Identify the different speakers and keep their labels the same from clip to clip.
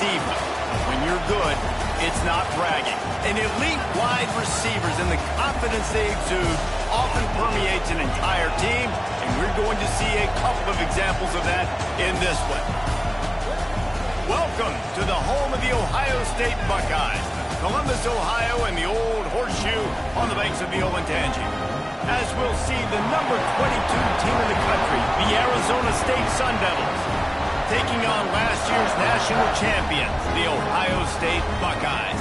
Speaker 1: diva. When you're good, it's not bragging. And elite wide receivers and the confidence they exude often permeates an entire team, and we're going to see a couple of examples of that in this one. Welcome to the home of the Ohio State Buckeyes, Columbus, Ohio, and the old horseshoe on the banks of the Olentangy. As we'll see the number 22 team in the country, the Arizona State Sun Devils, taking on last year's national champions, the Ohio State Buckeyes.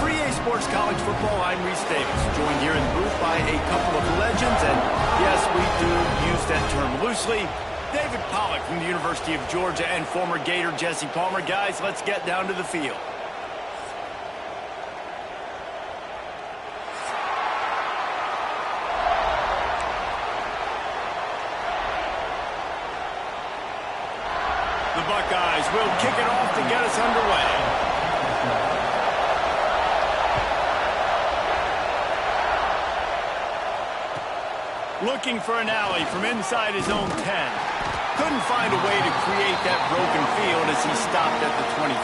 Speaker 1: For EA Sports College Football, I'm Reese Davis, joined here in the booth by a couple of legends, and yes, we do use that term loosely. David Pollack from the University of Georgia and former Gator Jesse Palmer. Guys, let's get down to the field. The Buckeyes will kick it off to get us underway. Looking for an alley from inside his own 10. Couldn't find a way to create that broken field as he stopped at the 25.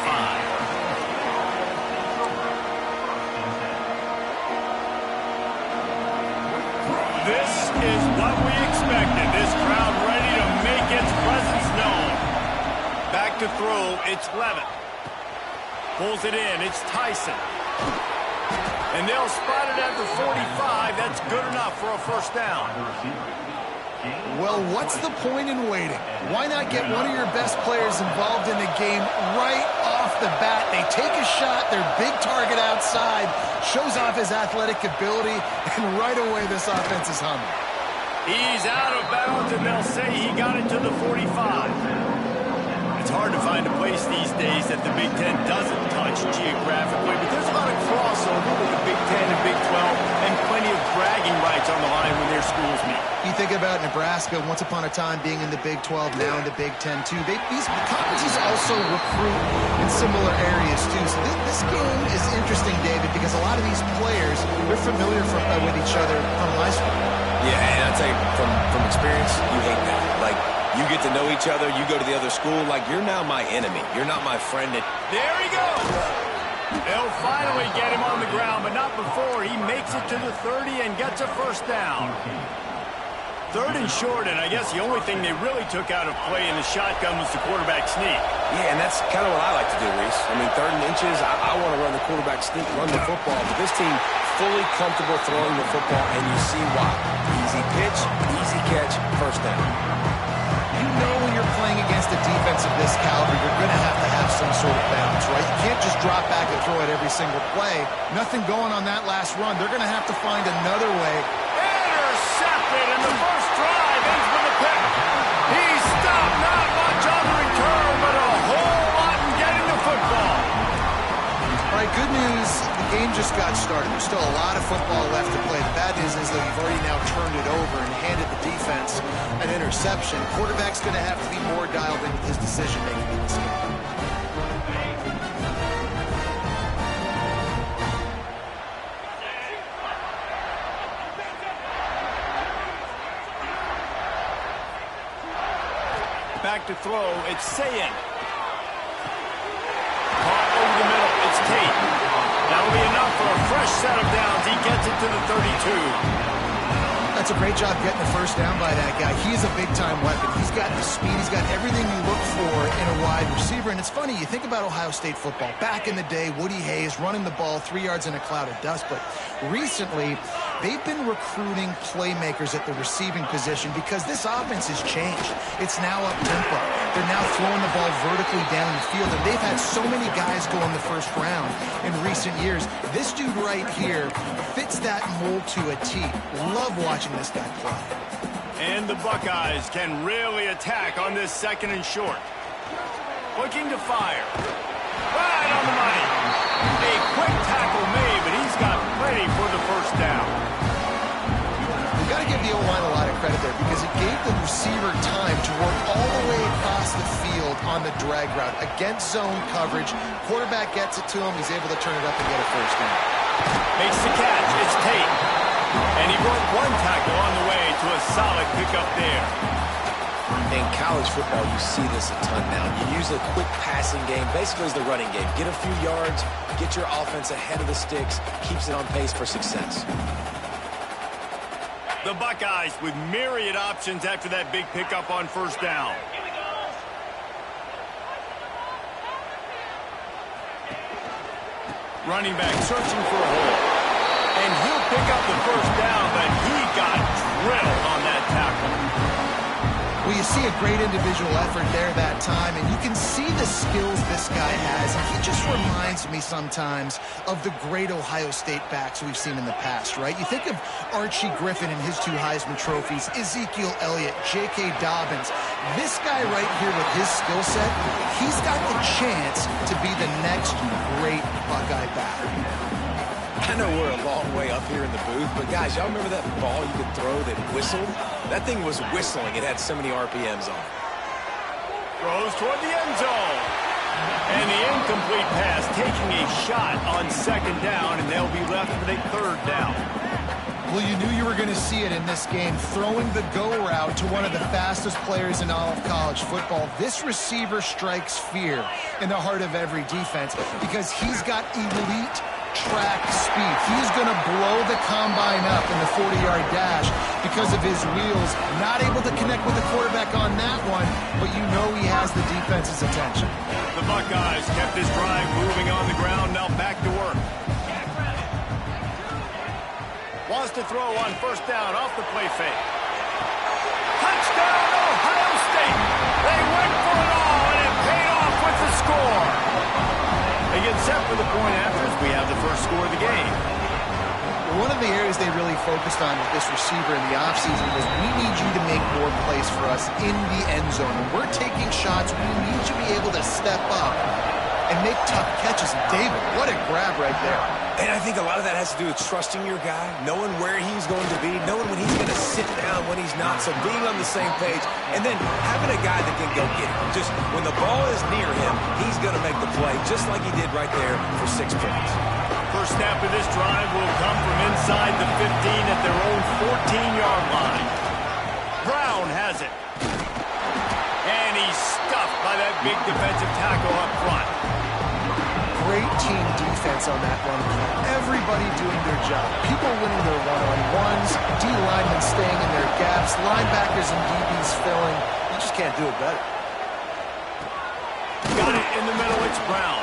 Speaker 1: This is what we expected. This crowd ready to make its presence known. Back to throw, it's Levitt. Pulls it in, it's Tyson. And they'll spot it at the 45. That's good enough for a first down.
Speaker 2: Well, what's the point in waiting? Why not get one of your best players involved in the game right off the bat? They take a shot, their big target outside, shows off his athletic ability, and right away this offense is humming.
Speaker 1: He's out of bounds, and they'll say he got it to the 45. It's hard to find a place these days that the Big Ten doesn't touch geographically, but there's a lot of crossover with the Big Ten and Big 12 and plenty of bragging rights on the line when their schools meet.
Speaker 2: You think about Nebraska, once upon a time being in the Big 12, now in the Big 10 too. These conferences also recruit in similar areas too. So this game is interesting, David, because a lot of these players, they're familiar with each other from high school.
Speaker 3: Yeah, and I'll tell you, from experience, you hate that. Like, you get to know each other, you go to the other school, like, you're now my enemy. You're not my friend.
Speaker 1: There he goes! They'll finally get him on the ground, but not before he makes it to the 30 and gets a first down. Third and short, and I guess the only thing they really took out of play in the shotgun was the quarterback sneak.
Speaker 3: Yeah, and that's kind of what I like to do, Reese. I mean, third and inches, I want to run the quarterback sneak, run the football, but this team fully comfortable throwing the football, and you see why. Easy pitch, easy catch, first down.
Speaker 2: You know when you're playing against a defense of this caliber, you're going to have some sort of balance, right? You can't just drop back and throw it every single play. Nothing going on that last run. They're going to have to find another way.
Speaker 1: Intercepted, and the first drive ends with a pick. He stopped, not much on the return, but a whole lot in getting the football.
Speaker 2: All right, good news. The game just got started. There's still a lot of football left to play. The bad news is that you've already now turned it over and handed the defense an interception. Quarterback's going to have to be more dialed in with his decision-making in this game.
Speaker 1: Back to throw, it's Sayin. Caught over the middle, it's Tate. That'll be enough for a fresh set of downs. He gets it to the 32.
Speaker 2: That's a great job getting the first down by that guy. He's a big-time weapon. He's got the speed. He's got everything you look for in a wide receiver. And it's funny, you think about Ohio State football. Back in the day, Woody Hayes running the ball 3 yards in a cloud of dust. But recently, they've been recruiting playmakers at the receiving position because this offense has changed. It's now up-tempo. They're now throwing the ball vertically down the field. And they've had so many guys go in the first round in recent years. This dude right here fits that mold to a T. Love watching this guy play.
Speaker 1: And the Buckeyes can really attack on this second and short. Looking to fire. Right on the money. A quick tackle made, but he's got plenty for the first down.
Speaker 2: We've got to give the O-line a lot of credit there because it gave the receiver time to work all the way across the field on the drag route. Against zone coverage, quarterback gets it to him. He's able to turn it up and get a first down.
Speaker 1: Makes the catch. It's Tate. And he broke one tackle on the way to a solid pickup there.
Speaker 3: In college football, you see this a ton now. You use a quick passing game, basically as the running game. Get a few yards, get your offense ahead of the sticks, keeps it on pace for success.
Speaker 1: The Buckeyes with myriad options after that big pickup on first down. Running back searching for a hole. And he'll pick up the first down, but he got drilled on that tackle.
Speaker 2: Well, you see a great individual effort there that time, and you can see the skills this guy has. And he just reminds me sometimes of the great Ohio State backs we've seen in the past, right? You think of Archie Griffin and his 2 Heisman trophies, Ezekiel Elliott, J.K. Dobbins. This guy right here with his skill set, he's got the chance to be the next great Buckeye back.
Speaker 3: I know we're a long way up here in the booth, but guys, y'all remember that ball you could throw that whistled? That thing was whistling. It had so many RPMs on it.
Speaker 1: Throws toward the end zone. And the incomplete pass taking a shot on second down, and they'll be left with a third down.
Speaker 2: Well, you knew you were going to see it in this game, throwing the go route to one of the fastest players in all of college football. This receiver strikes fear in the heart of every defense because he's got elite track speed. He's going to blow the combine up in the 40-yard dash because of his wheels. Not able to connect with the quarterback on that one, but you know he has the defense's attention.
Speaker 1: The Buckeyes kept this drive moving on the ground, now back to work. Wants to throw on first down off the play fake. Touchdown, Ohio State! They went for it all, and it paid off with the score. They get set for the point after as we have the first score of the game.
Speaker 2: One of the areas they really focused on with this receiver in the offseason was we need you to make more plays for us in the end zone. When we're taking shots, we need you to be able to step up and make tough catches. David, what a grab right there.
Speaker 3: And I think a lot of that has to do with trusting your guy, knowing where he's going to be, knowing when he's going to sit down, when he's not, so being on the same page, and then having a guy that can go get it. Just when the ball is near him, he's going to make the play, just like he did right there for 6 points.
Speaker 1: First snap of this drive will come from inside the 15 at their own 14-yard line. Brown has it. And he's stuffed by that big defensive tackle up front.
Speaker 2: Great team defense on that run play. Everybody doing their job. People winning their one-on-ones, D-linemen staying in their gaps, linebackers and DBs filling. You just can't do it better.
Speaker 1: Got it in the middle. It's Brown.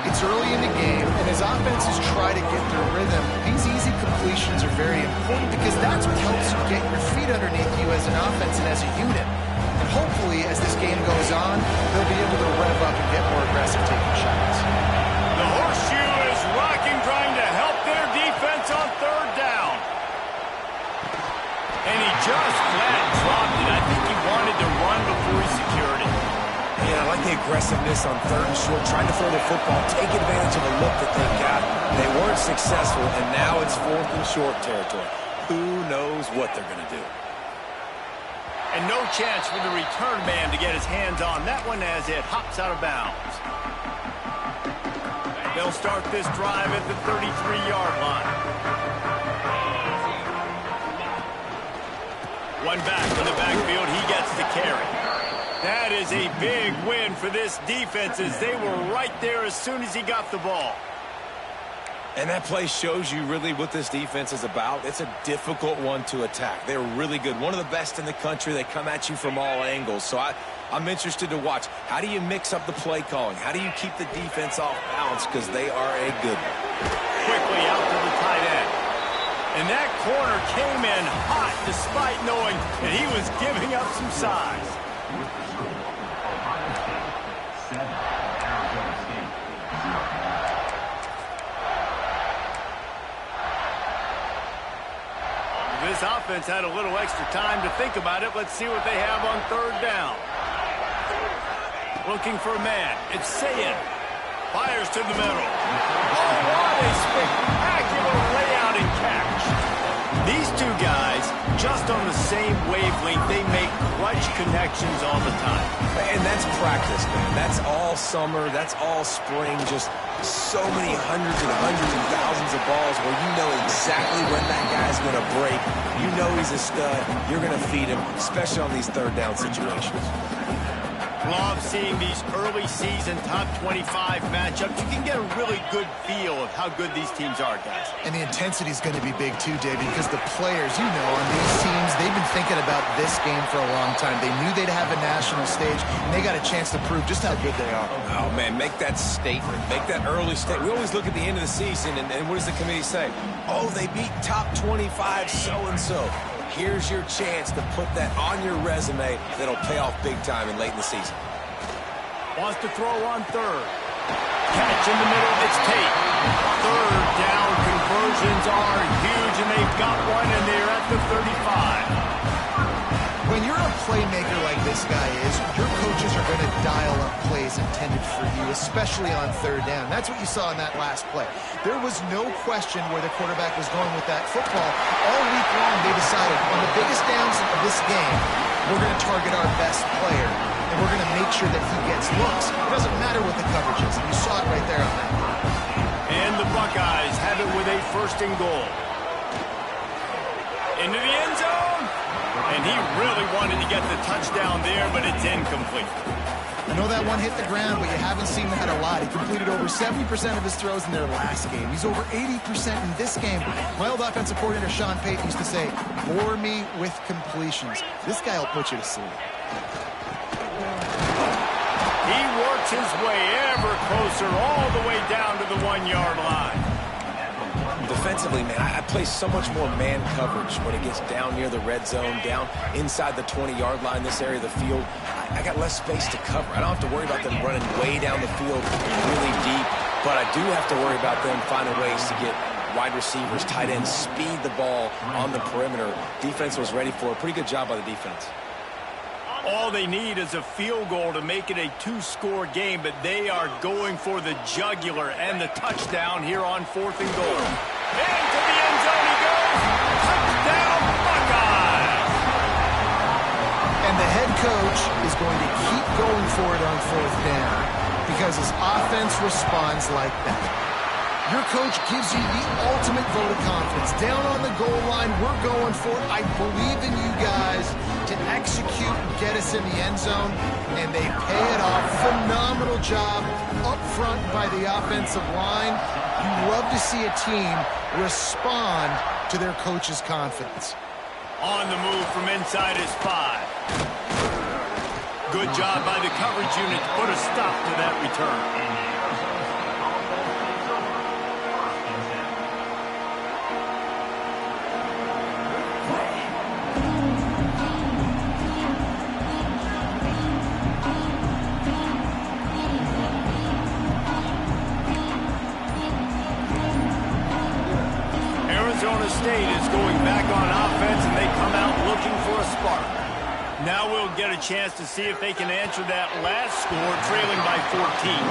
Speaker 2: It's early in the game, and as offenses try to get their rhythm, these easy completions are very important because that's what helps you get your feet underneath you as an offense and as a unit. And hopefully, as this game goes on, they'll be able to rev up and get more aggressive taking shots.
Speaker 1: The horseshoe is rocking, trying to help their defense on third down. And he just flat dropped it. I think he wanted to run before he secured it.
Speaker 3: Yeah, I like the aggressiveness on third and short, trying to throw the football, take advantage of the look that they got. They weren't successful, and now it's fourth and short territory. Who knows what they're going to do?
Speaker 1: And no chance for the return man to get his hands on that one as it hops out of bounds. They'll start this drive at the 33-yard line. One back in the backfield, he gets the carry. That is a big win for this defense as they were right there as soon as he got the ball.
Speaker 3: And that play shows you really what this defense is about. It's a difficult one to attack. They're really good. One of the best in the country. They come at you from all angles. So I'm interested to watch. How do you mix up the play calling? How do you keep the defense off balance? Because they are a good one.
Speaker 1: Quickly out to the tight end. And that corner came in hot despite knowing that he was giving up some size. This offense had a little extra time to think about it. Let's see what they have on third down. Looking for a man. It's Sayin. Fires to the middle. Oh, what a spectacular layout and catch. These two guys just on the same wavelength. They make clutch connections all the time.
Speaker 3: And that's practice, man. That's all summer. That's all spring. Just so many hundreds and thousands of balls where you know exactly when that guy's going to break. You know he's a stud. You're going to feed him, especially on these third down situations.
Speaker 1: Love seeing these early season top 25 matchups. You can get a really good feel of how good these teams are, guys.
Speaker 2: And the intensity is going to be big too, David, because the players, you know, on these teams, they've been thinking about this game for a long time. They knew they'd have a national stage, and they got a chance to prove just how good they are.
Speaker 3: Oh, man, make that statement. Make that early statement. We always look at the end of the season, and what does the committee say? Oh, they beat top 25 so-and-so. Here's your chance to put that on your resume that'll pay off big time and late in the season.
Speaker 1: Wants to throw on third. Catch in the middle, it's Tate. Third down conversions are huge, and they've got one, and they're at the 35.
Speaker 2: When you're a playmaker like this guy is, your coaches are going to dial up plays intended for you, especially on third down. That's what you saw in that last play. There was no question where the quarterback was going with that football. All week long, they decided, on the biggest downs of this game, we're going to target our best player, and we're going to make sure that he gets looks. It doesn't matter what the coverage is, and you saw it right there on that.
Speaker 1: And the Buckeyes have it with a first and goal. Into the end zone. And he really wanted to get the touchdown there, but it's incomplete.
Speaker 2: I know that one hit the ground, but you haven't seen that a lot. He completed over 70% of his throws in their last game. He's over 80% in this game. My old offensive coordinator, Sean Payton, used to say, bore me with completions. This guy will put you to sleep.
Speaker 1: He works his way ever closer all the way down to the 1-yard line.
Speaker 3: Defensively, man, I play so much more man coverage when it gets down near the red zone, down inside the 20-yard line, this area of the field. I got less space to cover. I don't have to worry about them running way down the field really deep, but I do have to worry about them finding ways to get wide receivers, tight ends, speed the ball on the perimeter. Defense was ready for a pretty good job by the defense.
Speaker 1: All they need is a field goal to make it a 2-score game, but they are going for the jugular and the touchdown here on 4th and goal. Into the end zone he goes. Touchdown, Buckeyes!
Speaker 2: And the head coach is going to keep going for it on 4th down because his offense responds like that. Your coach gives you the ultimate vote of confidence. Down on the goal line, we're going for it. I believe in you guys to execute and get us in the end zone, and they pay it off. Phenomenal job up front by the offensive line. You love to see a team respond to their coach's confidence.
Speaker 1: On the move from inside his 5. Good job by the coverage unit to put a stop to that return. Arizona State is going back on offense, and they come out looking for a spark. Now we'll get a chance to see if they can answer that last score, trailing by 14,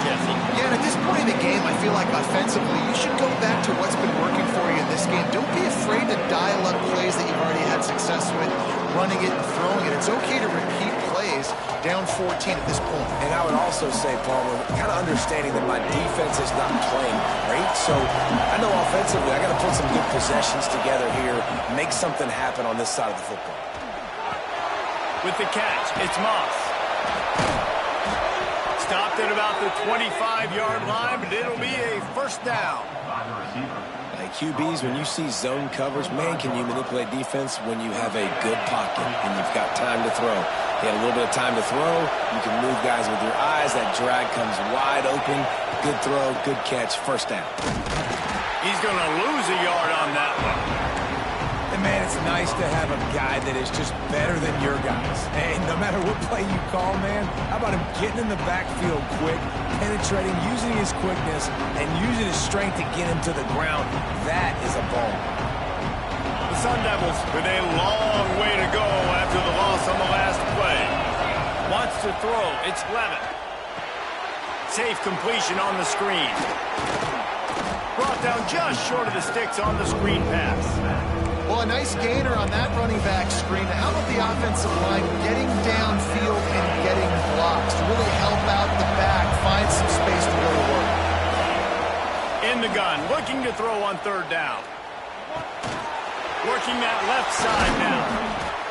Speaker 1: Jesse.
Speaker 2: Yeah, and at this point in the game, I feel like offensively, you should go back to what's been working for you in this game. Don't be afraid to dial up plays that you've already had success with, running it and throwing it. It's okay to repeat plays down 14 at this point.
Speaker 3: And I would also say, Palmer, kind of understanding that my defense is not playing great, so I know offensively I got to put some good possessions together here, make something happen on this side of the football.
Speaker 1: With the catch, it's Moss. Stopped at about the 25-yard line, but it'll be a first down.
Speaker 3: Hey, QBs, when you see zone coverage, man, can you manipulate defense when you have a good pocket and you've got time to throw. He had a little bit of time to throw. You can move guys with your eyes. That drag comes wide open. Good throw, good catch, first down.
Speaker 1: He's going to lose a yard on that one.
Speaker 3: And man, it's nice to have a guy that is just better than your guys. And no matter what play you call, man, how about him getting in the backfield quick, penetrating, using his quickness, and using his strength to get him to the ground. That is a ball.
Speaker 1: The Sun Devils with a long way to go after the loss on the last play. Wants to throw. It's Levitt. Safe completion on the screen. Brought down just short of the sticks on the screen pass.
Speaker 2: Well, a nice gainer on that running back screen. How about the offensive line getting downfield and getting blocks to really help out the back, find some space to really work?
Speaker 1: In the gun, looking to throw on third down. Working that left side now.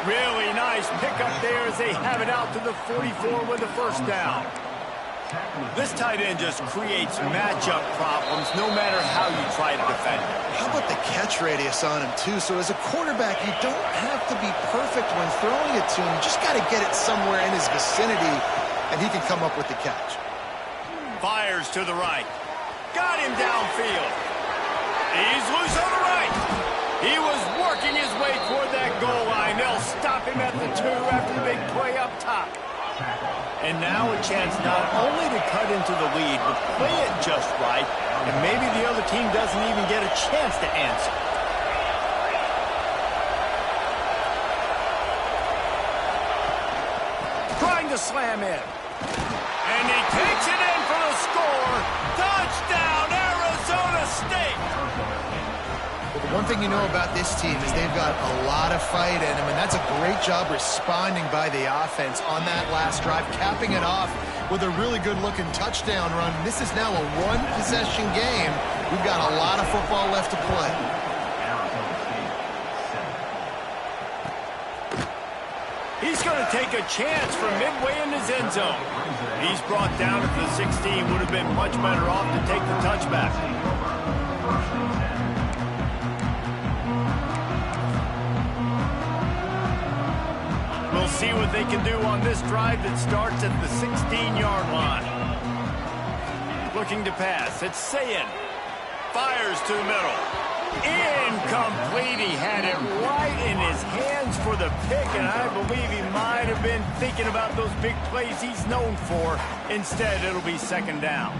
Speaker 1: Really nice pickup there as they have it out to the 44 with the first down. This tight end just creates matchup problems no matter how you try to defend it.
Speaker 2: How about the catch radius on him, too? So as a quarterback, you don't have to be perfect when throwing it to him. You just got to get it somewhere in his vicinity, and he can come up with the catch.
Speaker 1: Fires to the right. Got him downfield. He's loose on the right. He was working his way toward that goal line. They'll stop him at the 2 after the big play up top. And now a chance not only to cut into the lead, but play it just right, and maybe the other team doesn't even get a chance to answer. Trying to slam in. And he takes it in for the score. Touchdown, Arizona State!
Speaker 2: Well, the one thing you know about this team is they've got a lot of fight in them, and that's a great job responding by the offense on that last drive, capping it off with a really good-looking touchdown run. This is now a one-possession game. We've got a lot of football left to play.
Speaker 1: He's going to take a chance from midway in his end zone. He's brought down at the 16. Would have been much better off to take the touchback. We'll see what they can do on this drive that starts at the 16-yard line. Looking to pass. It's Sayin. Fires to the middle. Incomplete. He had it right in his hands for the pick, and I believe he might have been thinking about those big plays he's known for. Instead, it'll be second down.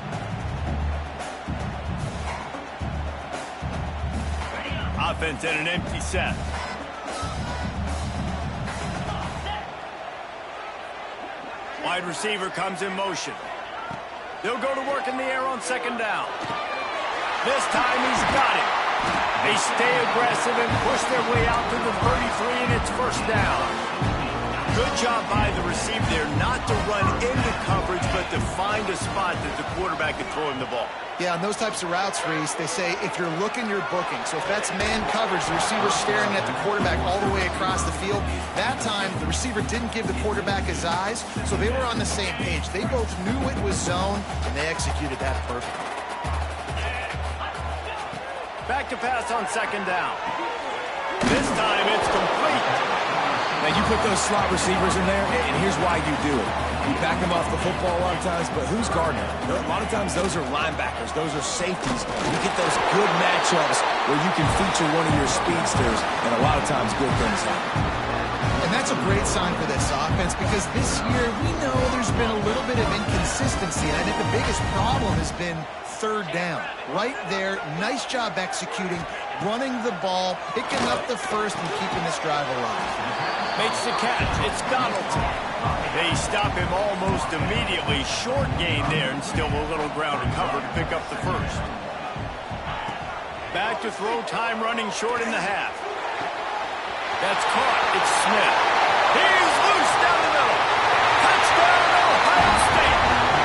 Speaker 1: Offense at an empty set. Wide receiver comes in motion. They'll go to work in the air on second down. This time he's got it. They stay aggressive and push their way out to the 33, and it's first down. Good job by the receiver there not to run into coverage, but to find a spot that the quarterback can throw him the ball.
Speaker 2: Yeah, on those types of routes, Reese, they say if you're looking, you're booking. So if that's man coverage, the receiver's staring at the quarterback all the way across the field. That time, the receiver didn't give the quarterback his eyes, so they were on the same page. They both knew it was zone, and they executed that perfectly.
Speaker 1: Back to pass on second down. This time it's complete.
Speaker 3: Now, you put those slot receivers in there, and here's why you do it. You back them off the football a lot of times, but who's guarding them? A lot of times those are linebackers. Those are safeties. You get those good matchups where you can feature one of your speedsters, and a lot of times good things happen.
Speaker 2: And that's a great sign for this offense because this year we know there's been a little bit of inconsistency, and I think the biggest problem has been third down. Right there, nice job executing, running the ball, picking up the first, and keeping this drive alive.
Speaker 1: Makes the catch. It's Donaldson. They stop him almost immediately. Short gain there, and still a little ground to cover to pick up the first. Back to throw time, running short in the half. That's caught. It's Smith. He's loose down the middle. Touchdown, Ohio State.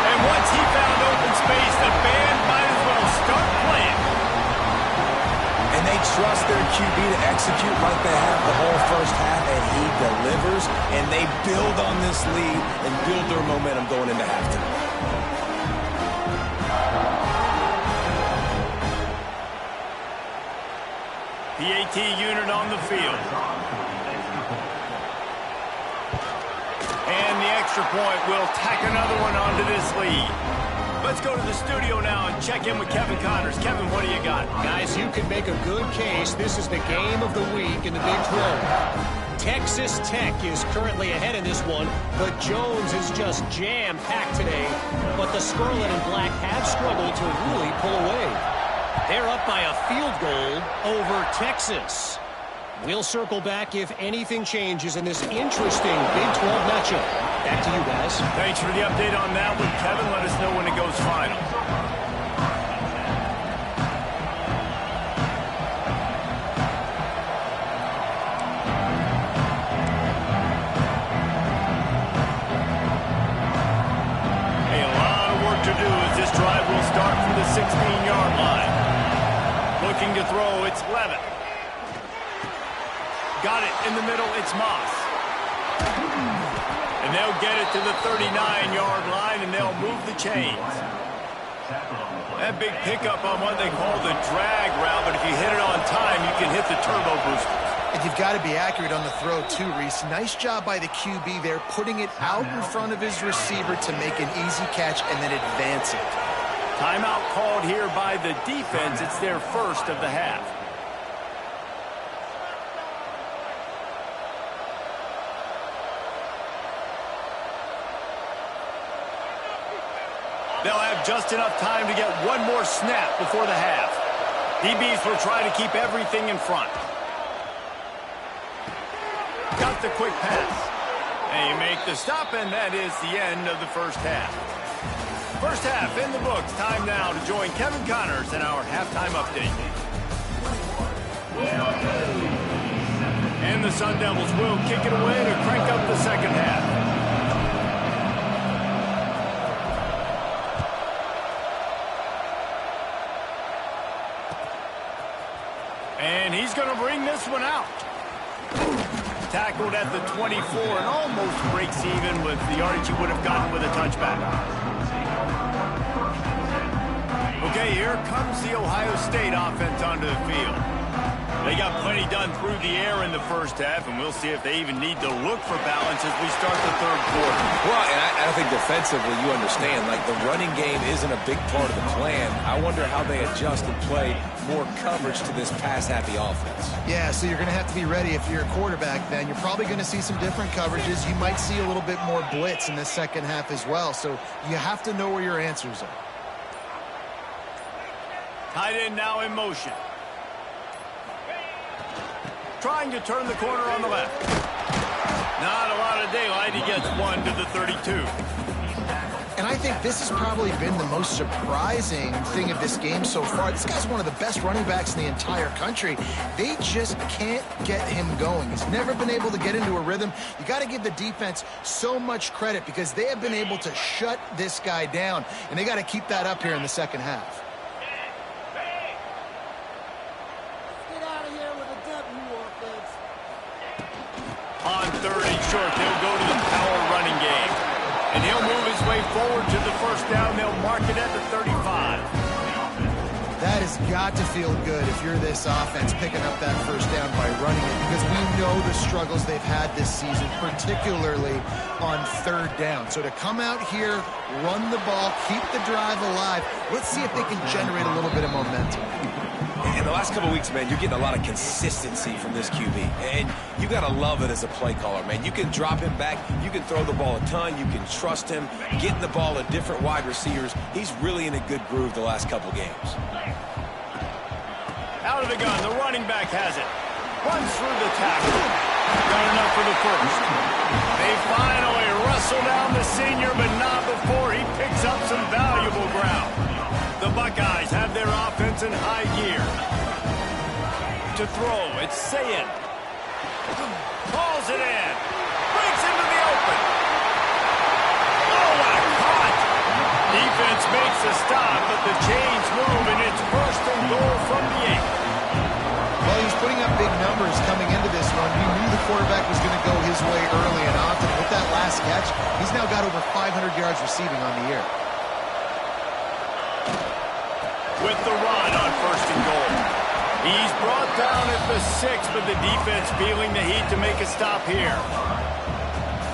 Speaker 1: And once he found open space, the band might as well start playing.
Speaker 3: And they trust their QB to execute like they have the whole first half, and he delivers, and they build on this lead and build their momentum going into halftime.
Speaker 1: PAT unit on the field. And the extra point will tack another one onto this lead. Let's go to the studio now and check in with Kevin Connors. Kevin, what do you got?
Speaker 4: Guys, you can make a good case. This is the game of the week in the Big 12. Texas Tech is currently ahead in this one, but Jones is just jam-packed today. But the Scarlet and Black have struggled to really pull away. They're up by a field goal over Texas. We'll circle back if anything changes in this interesting Big 12 matchup. Back to you guys.
Speaker 1: Thanks for the update on that one, Kevin. Let us know when it goes final. Looking to throw, it's Levitt. Got it in the middle, it's Moss. And they'll get it to the 39-yard line, and they'll move the chains. That big pickup on what they call the drag route, but if you hit it on time, you can hit the turbo boosters.
Speaker 2: And you've got to be accurate on the throw, too, Reese. Nice job by the QB there, putting it out in front of his receiver to make an easy catch and then advance it.
Speaker 1: Timeout called here by the defense. It's their first of the half. They'll have just enough time to get one more snap before the half. DBs will try to keep everything in front. Got the quick pass. And you make the stop, and that is the end of the first half. First half in the books. Time now to join Kevin Connors in our halftime update. And the Sun Devils will kick it away to crank up the second half. And he's going to bring this one out. Tackled at the 24 and almost breaks even with the yardage he would have gotten with a touchback. Okay, here comes the Ohio State offense onto the field. They got plenty done through the air in the first half, and we'll see if they even need to look for balance as we start the third quarter.
Speaker 3: Well, and I think defensively, you understand, like the running game isn't a big part of the plan. I wonder how they adjust and play more coverage to this pass-happy offense.
Speaker 2: Yeah, so you're going to have to be ready if you're a quarterback then. You're probably going to see some different coverages. You might see a little bit more blitz in the second half as well, so you have to know where your answers are.
Speaker 1: Tight end now in motion. Trying to turn the corner on the left. Not a lot of daylight. He gets one to the 32.
Speaker 2: And I think this has probably been the most surprising thing of this game so far. This guy's one of the best running backs in the entire country. They just can't get him going. He's never been able to get into a rhythm. You got to give the defense so much credit because they have been able to shut this guy down, and they got to keep that up here in the second half.
Speaker 1: On third and short, they'll go to the power running game. And he'll move his way forward to the first down. They'll mark it at the 35.
Speaker 2: That has got to feel good if you're this offense picking up that first down by running it, because we know the struggles they've had this season, particularly on third down. So to come out here, run the ball, keep the drive alive, let's see if they can generate a little bit of momentum.
Speaker 3: In the last couple of weeks, man, you're getting a lot of consistency from this QB. And you got to love it as a play caller, man. You can drop him back. You can throw the ball a ton. You can trust him. Getting the ball to different wide receivers. He's really in a good groove the last couple games.
Speaker 1: Out of the gun. The running back has it. Runs through the tackle. Got enough for the first. They finally wrestle down the senior, but not before he picks up some valuable ground. The Buckeyes have their offense in high gear. To throw, it's Sayin. Calls it in. Breaks into the open. Oh, what a caught. Defense makes a stop, but the chains move, and it's first and goal from the 8.
Speaker 2: Well, he's putting up big numbers coming into this one. He knew the quarterback was going to go his way early and often. With that last catch, he's now got over 500 yards receiving on the year.
Speaker 1: With the run on first and goal. He's brought down at the 6, but the defense feeling the heat to make a stop here.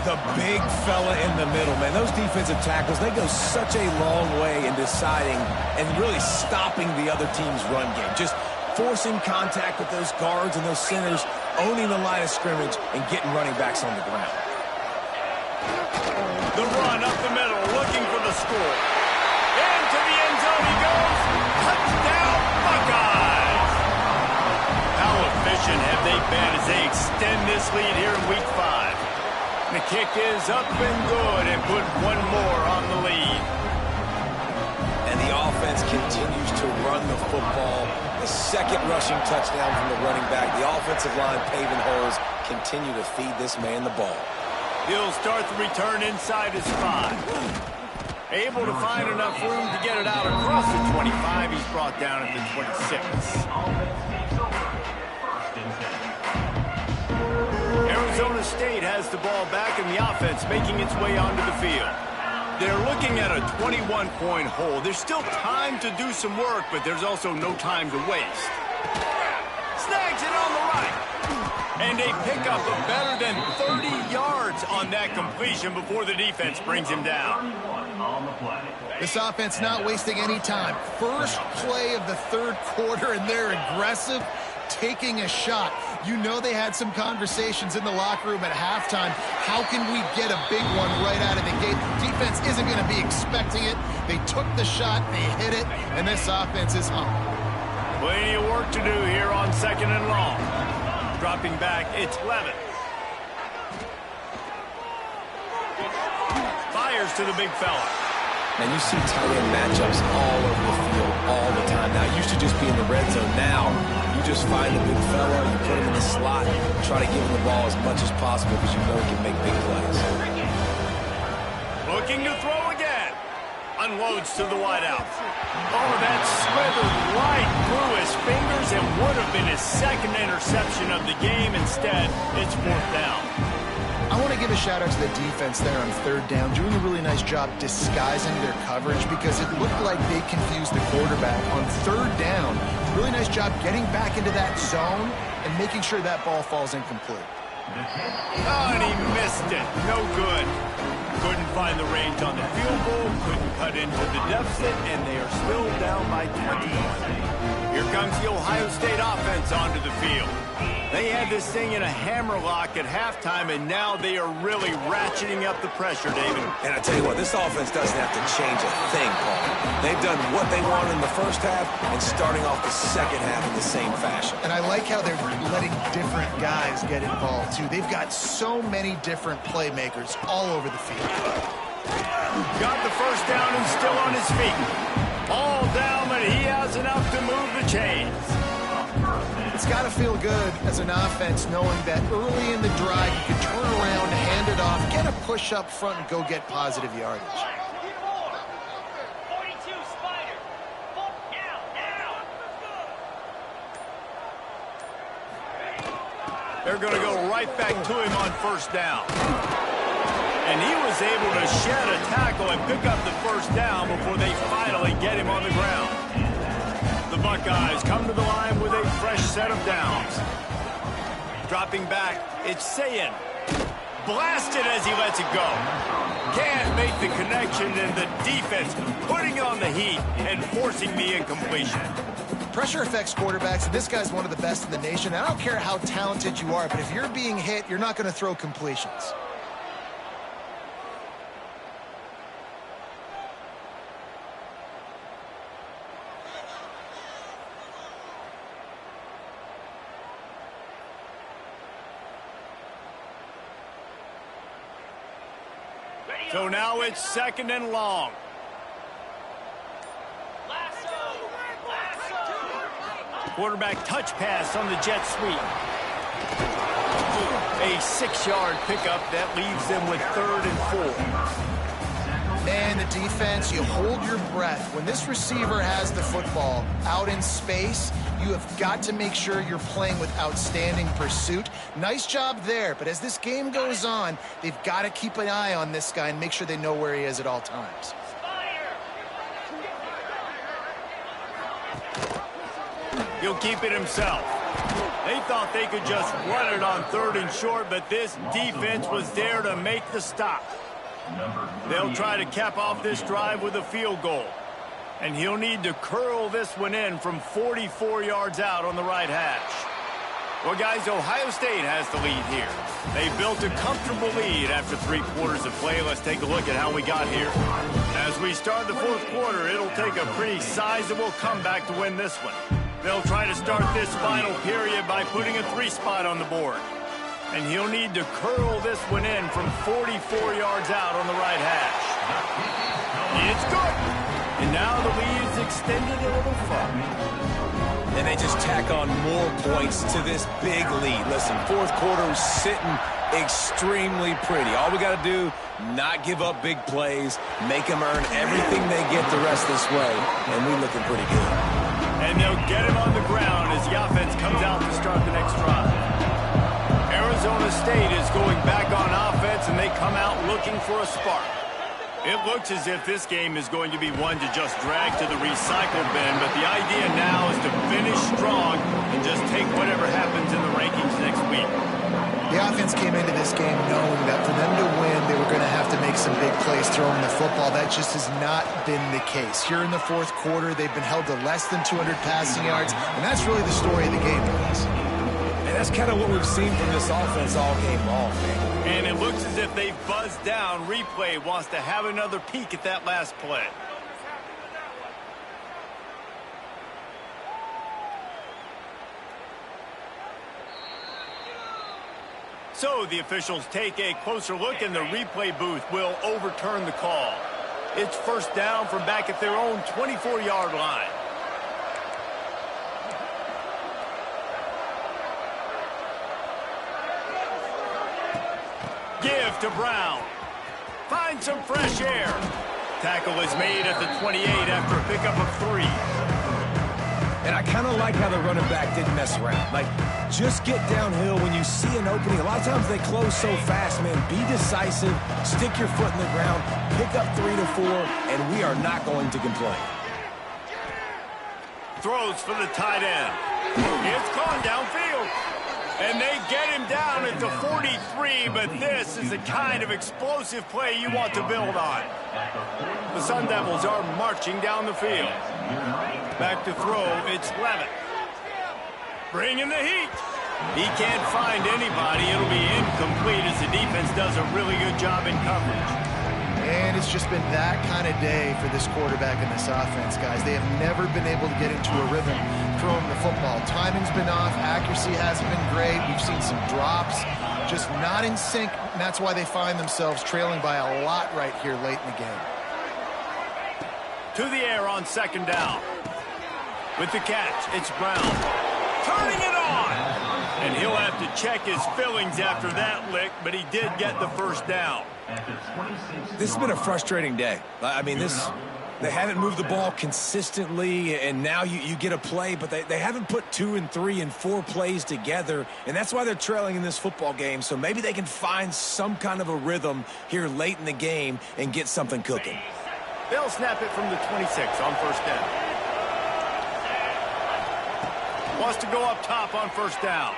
Speaker 3: The big fella in the middle, man. Those defensive tackles, they go such a long way in deciding and really stopping the other team's run game. Just forcing contact with those guards and those centers, owning the line of scrimmage, and getting running backs on the ground.
Speaker 1: The run up the middle, looking for the score. Into the end zone he goes. Touchdown, Buckeyes! How efficient have they been as they extend this lead here in Week 5? The kick is up and good and put one more on the lead.
Speaker 3: And the offense continues to run the football. The second rushing touchdown from the running back. The offensive line paving holes. Continue to feed this man the ball.
Speaker 1: He'll start the return inside his 5. Able to find enough room to get it out across the 25. He's brought down at the 26. Arizona State has the ball back in the offense, making its way onto the field. They're looking at a 21-point hole. There's still time to do some work, but there's also no time to waste. Snags it on the right. And a pickup of better than 30 yards on that completion before the defense brings him down.
Speaker 2: This offense not wasting any time. First play of the third quarter, and they're aggressive, taking a shot. You know they had some conversations in the locker room at halftime. How can we get a big one right out of the gate? Defense isn't going to be expecting it. They took the shot, they hit it, and this offense is home.
Speaker 1: Plenty of work to do here on 2nd and long. Dropping back, it's Levin. Fires to the big fella.
Speaker 3: And you see tight end matchups all over the field all the time. Now, it used to just be in the red zone. Now, you just find the big fella, you put him in the slot, try to give him the ball as much as possible because you know he can make big plays.
Speaker 1: Looking to throw again. Unloads to the wideout. Oh, that slithered right through his fingers and would have been his second interception of the game. Instead, it's 4th down.
Speaker 2: I want to give a shout out to the defense there on 3rd down, doing a really nice job disguising their coverage because it looked like they confused the quarterback on 3rd down. Really nice job getting back into that zone and making sure that ball falls incomplete.
Speaker 1: Oh, and he missed it. No good. Couldn't find the range on the field goal, couldn't cut into the deficit, and they are still down by 21. Here comes the Ohio State offense onto the field. They had this thing in a hammerlock at halftime, and now they are really ratcheting up the pressure, David.
Speaker 3: And I tell you what, this offense doesn't have to change a thing, Paul. They've done what they wanted in the first half and starting off the second half in the same fashion.
Speaker 2: And I like how they're letting different guys get involved, too. They've got so many different playmakers all over the field.
Speaker 1: Got the first down and still on his feet. All down, but he has enough to move the chains.
Speaker 2: It's got to feel good as an offense knowing that early in the drive you can turn around, hand it off, get a push up front, and go get positive yardage.
Speaker 1: They're going to go right back to him on 1st down. And he was able to shed a tackle and pick up the 1st down before they finally get him on the ground. The Buckeyes come to the line with a fresh set of downs. Dropping back, it's Sayin. Blasted as he lets it go. Can't make the connection, and the defense putting on the heat and forcing the incompletion.
Speaker 2: Pressure affects quarterbacks, and this guy's one of the best in the nation. I don't care how talented you are, but if you're being hit, you're not going to throw completions.
Speaker 1: So now it's 2nd and long. Quarterback touch pass on the jet sweep. A 6-yard pickup that leaves them with 3rd and 4.
Speaker 2: And the defense, you hold your breath. When this receiver has the football out in space, you have got to make sure you're playing with outstanding pursuit. Nice job there, but as this game goes on, they've got to keep an eye on this guy and make sure they know where he is at all times.
Speaker 1: He'll keep it himself. They thought they could just run it on 3rd and short, but this defense was there to make the stop. They'll try to cap off this drive with a field goal. And he'll need to curl this one in from 44 yards out on the right hash. Well, guys, Ohio State has the lead here. They built a comfortable lead after 3 quarters of play. Let's take a look at how we got here. As we start the 4th quarter, it'll take a pretty sizable comeback to win this one. They'll try to start this final period by putting a 3 spot on the board. And he'll need to curl this one in from 44 yards out on the right hash. It's good. And now the lead is extended a little far.
Speaker 3: and they just tack on more points to this big lead. Listen, fourth quarter is sitting extremely pretty. All we got to do, not give up big plays, make them earn everything they get the rest this way, and we're looking pretty good.
Speaker 1: And they'll get him on the ground as the offense comes out to start the next drive. Arizona State is going back on offense, and they come out looking for a spark. It looks as if this game is going to be one to just drag to the recycle bin, but the idea now is to finish strong and just take whatever happens in the rankings next week.
Speaker 2: The offense came into this game knowing that for them to win, they were going to have to make some big plays throwing the football. That just has not been the case. Here in the fourth quarter, they've been held to less than 200 passing yards, and that's really the story of the game, guys.
Speaker 3: And that's kind of what we've seen from this offense all game long, man.
Speaker 1: And it looks as if they've buzzed down. Replay wants to have another peek at that last play. So the officials take a closer look, and the replay booth will overturn the call. It's first down from back at their own 24-yard line. Give to Brown. Find some fresh air. Tackle is made at the 28 after a pickup of 3.
Speaker 3: And I kind of like how the running back didn't mess around. Like, just get downhill when you see an opening. A lot of times they close so fast, man. Be decisive, stick your foot in the ground, pick up 3 to 4, and we are not going to complain.
Speaker 1: Throws for the tight end. It's gone downfield. And they get him down at the 43, but this is the kind of explosive play you want to build on. The Sun Devils are marching down the field. Back to throw, it's Levitt. Bringing the heat. He can't find anybody. It'll be incomplete as the defense does a really good job in coverage.
Speaker 2: And it's just been that kind of day for this quarterback and this offense, guys. They have never been able to get into a rhythm throwing the football. Timing's been off. Accuracy hasn't been great. We've seen some drops, just not in sync, and that's why they find themselves trailing by a lot right here late in the game.
Speaker 1: To the air on second down. With the catch, it's Brown. Turning it on! And he'll have to check his fillings after that lick, but he did get the first down.
Speaker 3: This has been a frustrating day. I mean, they haven't moved the ball consistently, and now you get a play, but they haven't put 2 and 3 and 4 plays together, and that's why they're trailing in this football game. So maybe they can find some kind of a rhythm here late in the game and get something cooking.
Speaker 1: They'll snap it from the 26 on first down. Wants to go up top on first down.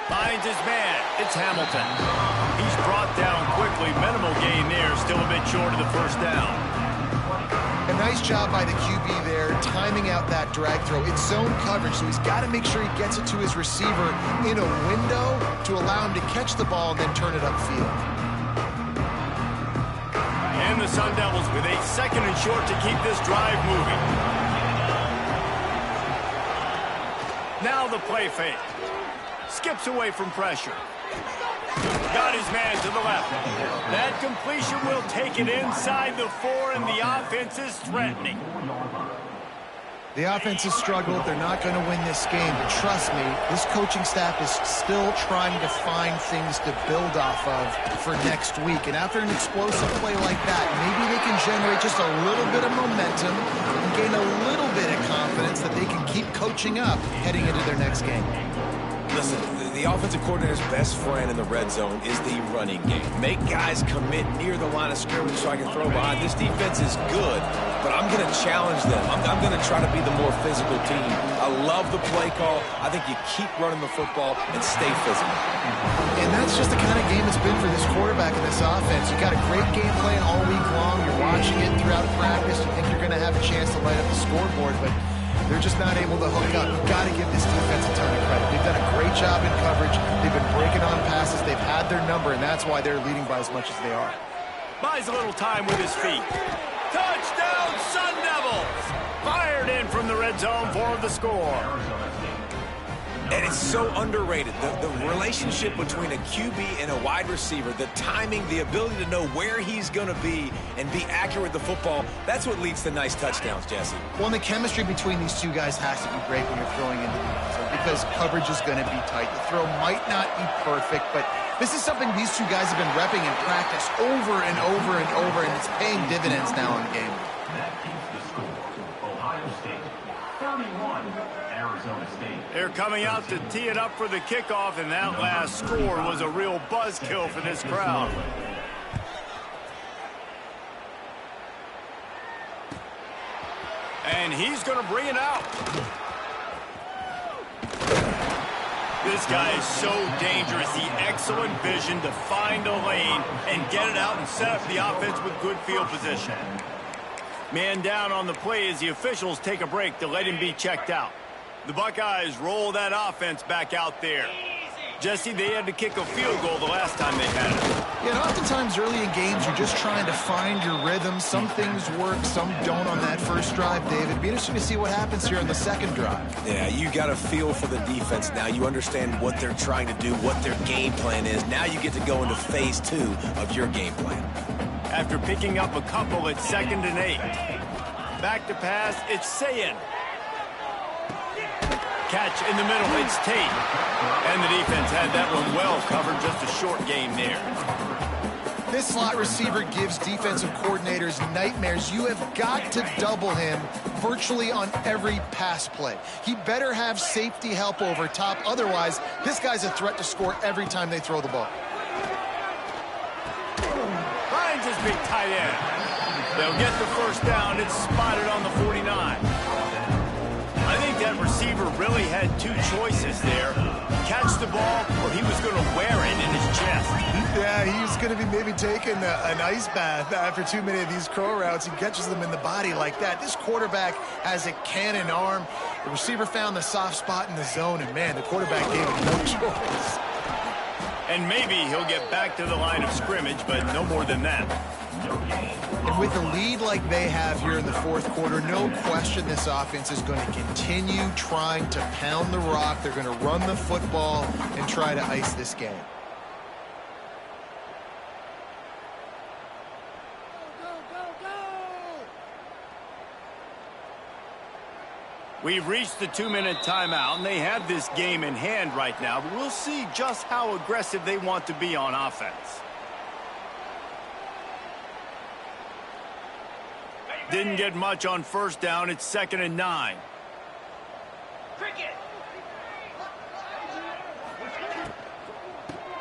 Speaker 1: Finds his man. It's Hamilton. He's brought down quickly. Minimal gain there. Still a bit short of the first down.
Speaker 2: A nice job by the QB there, timing out that drag throw. It's zone coverage, so he's got to make sure he gets it to his receiver in a window to allow him to catch the ball and then turn it upfield.
Speaker 1: And the Sun Devils with a second and short to keep this drive moving. Now the play fake. Skips away from pressure. Got his man to the left. That completion will take it inside the 4, and the offense is threatening.
Speaker 2: The offense has struggled. They're not going to win this game, but trust me, this coaching staff is still trying to find things to build off of for next week. And after an explosive play like that, maybe they can generate just a little bit of momentum and gain a little bit of confidence that they can keep coaching up heading into their next game.
Speaker 3: Listen, the offensive coordinator's best friend in the red zone is the running game. Make guys commit near the line of scrimmage so I can throw behind. This defense is good, but I'm going to challenge them. I'm going to try to be the more physical team. I love the play call. I think you keep running the football and stay physical.
Speaker 2: And that's just the kind of game it's been for this quarterback and this offense. You got a great game plan all week long. You're watching it throughout practice. You think you're going to have a chance to light up the scoreboard, but they're just not able to hook up. You've got to give this defense a ton of credit. They've done a great job in coverage. They've been breaking on passes. They've had their number, and that's why they're leading by as much as they are.
Speaker 1: Buys a little time with his feet. Touchdown, Sun Devils! Fired in from the red zone for the score.
Speaker 3: And it's so underrated. The relationship between a QB and a wide receiver, the timing, the ability to know where he's going to be and be accurate with the football, that's what leads to nice touchdowns, Jesse.
Speaker 2: Well, and the chemistry between these two guys has to be great when you're throwing into the end zone because coverage is going to be tight. The throw might not be perfect, but this is something these two guys have been repping in practice over and over and over, and it's paying dividends now in game.
Speaker 5: That keeps the score. Ohio State 31, Arizona State.
Speaker 1: They're coming out to tee it up for the kickoff, and that last score was a real buzzkill for this crowd. And he's going to bring it out. This guy is so dangerous. The excellent vision to find a lane and get it out and set up the offense with good field position. Man down on the play as the officials take a break to let him be checked out. The Buckeyes roll that offense back out there. Jesse, they had to kick a field goal the last time they had it.
Speaker 2: Yeah, and oftentimes early in games, you're just trying to find your rhythm. Some things work, some don't on that first drive, David. It'd be interesting to see what happens here on the second drive.
Speaker 3: Yeah, you got a feel for the defense now. You understand what they're trying to do, what their game plan is. Now you get to go into phase 2 of your game plan.
Speaker 1: After picking up a couple at 2nd and 8. Back to pass, it's Sayin. Catch in the middle, it's Tate. And the defense had that one well covered, just a short game there.
Speaker 2: This slot receiver gives defensive coordinators nightmares. You have got to double him virtually on every pass play. He better have safety help over top. Otherwise, this guy's a threat to score every time they throw the ball.
Speaker 1: Finds his big tight end. They'll get the first down. It's spotted on the 49. I think that receiver really had two choices there. Catch the ball, or he was going to wear it in his chest.
Speaker 2: Yeah, he's going to be maybe taking an ice bath after too many of these crow routes. He catches them in the body like that. This quarterback has a cannon arm. The receiver found the soft spot in the zone, and, man, the quarterback gave him no choice.
Speaker 1: And maybe he'll get back to the line of scrimmage, but no more than that.
Speaker 2: And with a lead like they have here in the fourth quarter, no question this offense is going to continue trying to pound the rock. They're going to run the football and try to ice this game.
Speaker 1: We've reached the 2-minute timeout, and they have this game in hand right now, but we'll see just how aggressive they want to be on offense. Didn't get much on first down. It's 2nd and 9.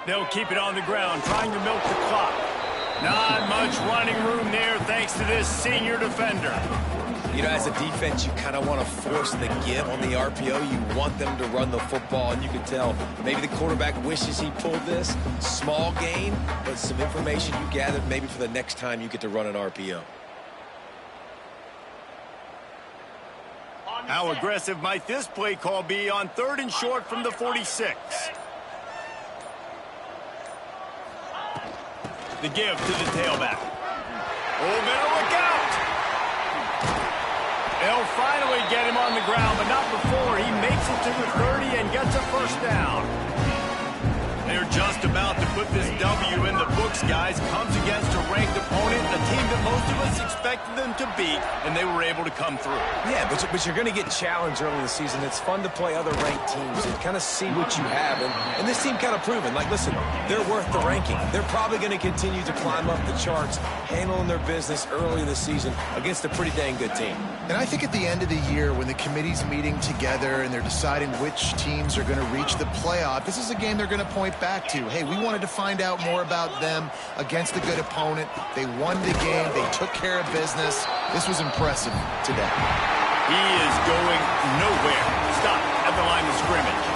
Speaker 1: They'll keep it on the ground, trying to milk the clock. Not much running room there thanks to this senior defender.
Speaker 3: You know, as a defense, you kind of want to force the give on the RPO. You want them to run the football, and you can tell maybe the quarterback wishes he pulled this. Small gain, but some information you gathered maybe for the next time you get to run an RPO.
Speaker 1: How aggressive might this play call be on 3rd and short from the 46? The give to the tailback. Oh, better look out! They'll finally get him on the ground, but not before he makes it to the 30 and gets a first down. They're just about to put this W in the books, guys. Comes against a ranked opponent, a team that most of us expected them to beat, and they were able to come through.
Speaker 3: Yeah, but you're going to get challenged early in the season. It's fun to play other ranked teams and kind of see what you have. And this team kind of proven, like, listen, they're worth the ranking. They're probably going to continue to climb up the charts, handling their business early in the season against a pretty dang good team.
Speaker 2: And I think at the end of the year, when the committee's meeting together and they're deciding which teams are going to reach the playoff, this is a game they're going to point back to. Hey, we wanted to find out more about them against a good opponent. They won the game. They took care of business. This was impressive today.
Speaker 1: He is going nowhere. Stop at the line of scrimmage.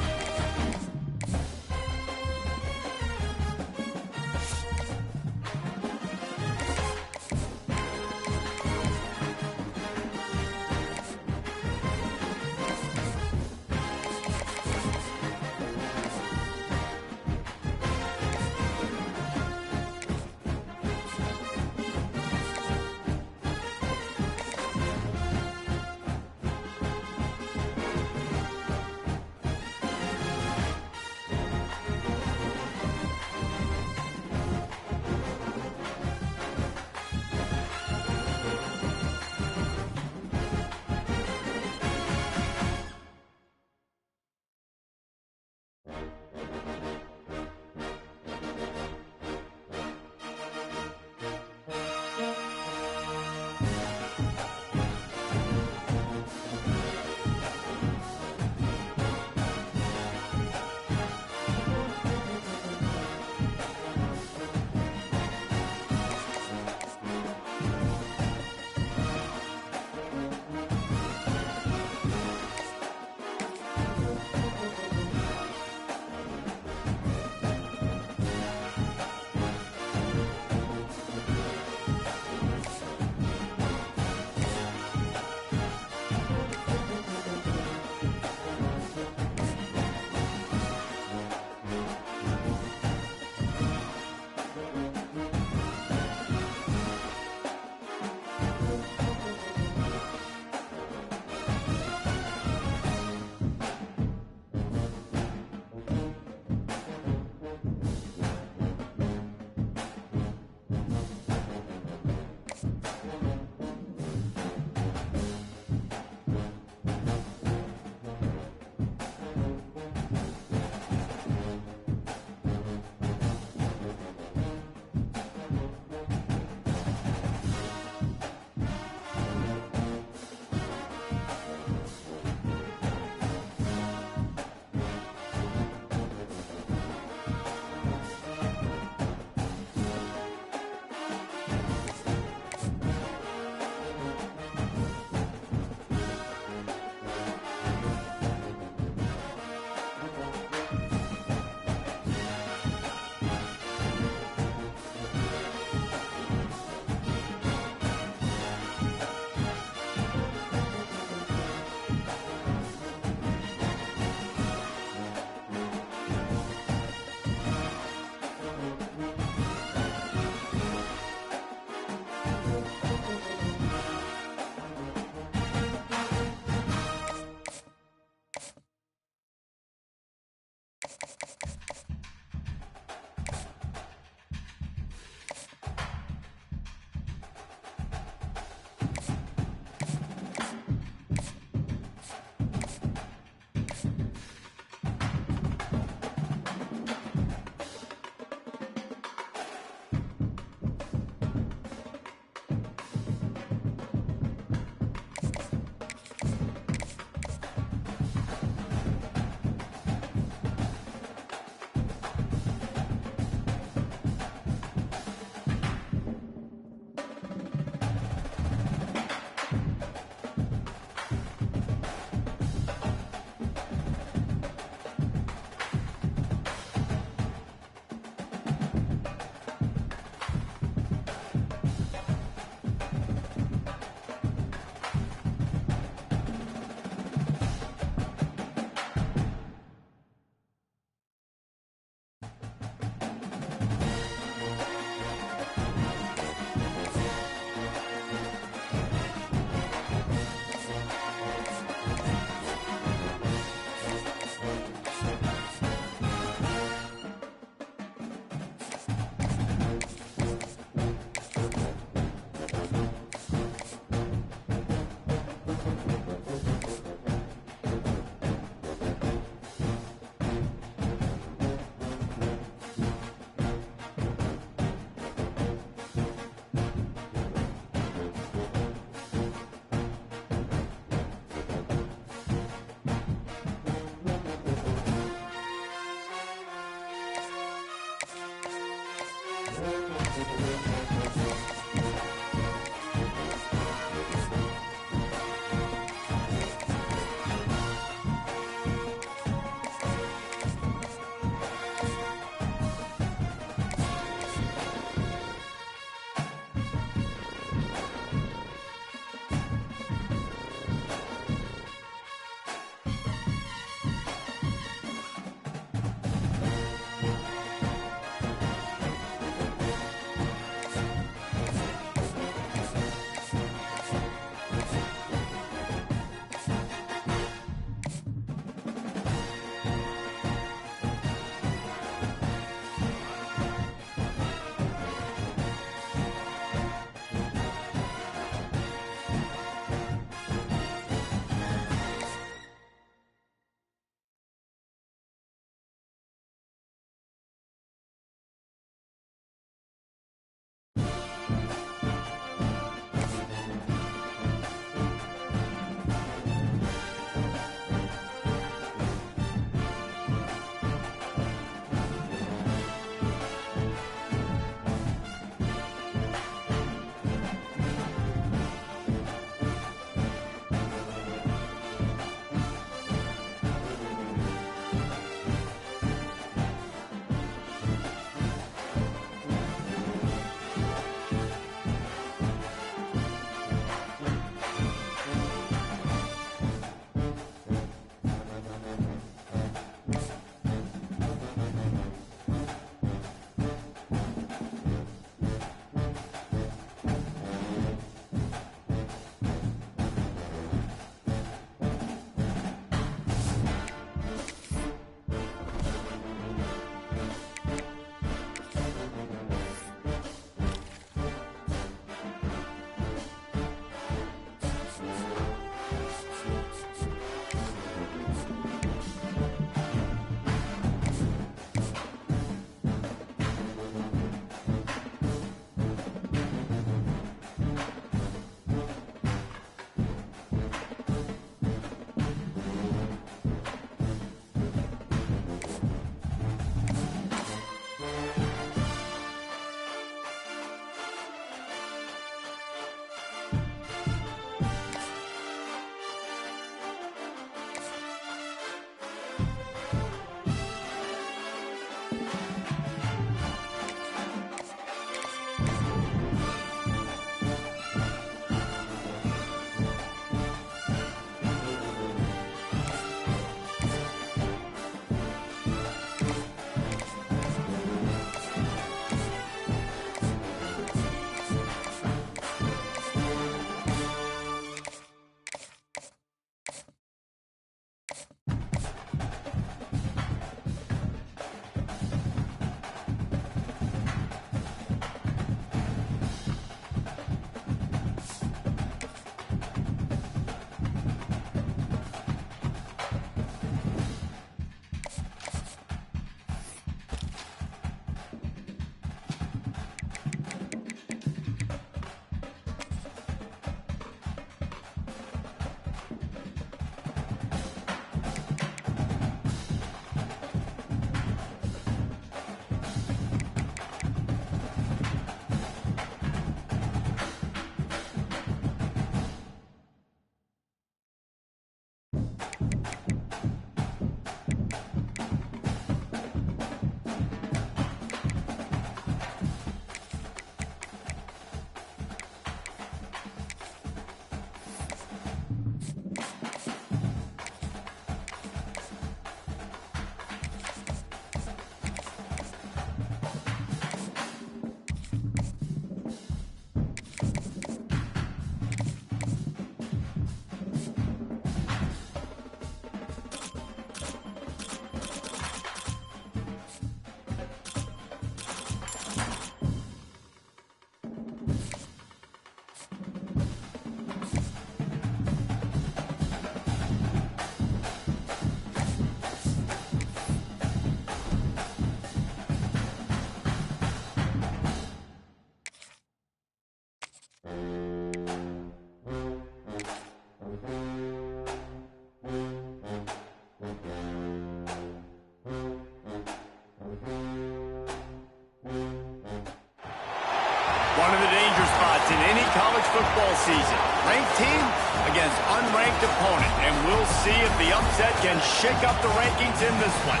Speaker 1: football season. Ranked team against unranked opponent, and we'll see if the upset can shake up the rankings in this one.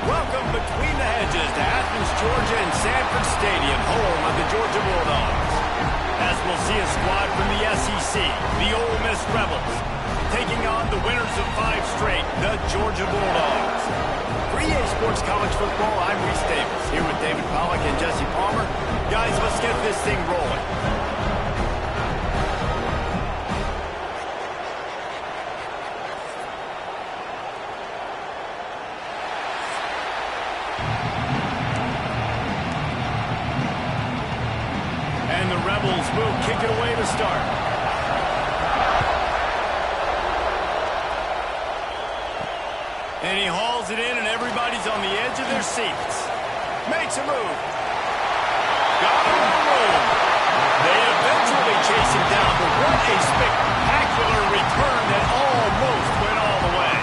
Speaker 1: Welcome between the hedges to Athens, Georgia and Sanford Stadium, home of the Georgia Bulldogs. As we'll see a squad from the SEC, the Ole Miss Rebels, taking on the winners of 5 straight, the Georgia Bulldogs. For EA Sports College Football, I'm Reese Davis, here with David Pollack and Jesse Palmer. Guys, let's get this thing rolling. And the Rebels will kick it away to start. And he hauls it in, and everybody's on the edge of their seats. Makes a move. Got him on roll. They eventually chase him down, but what a spectacular return that almost went all the way.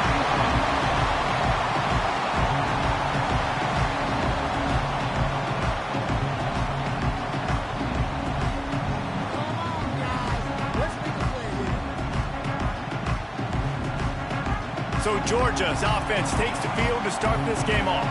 Speaker 1: So Georgia's offense takes the field to start this game off.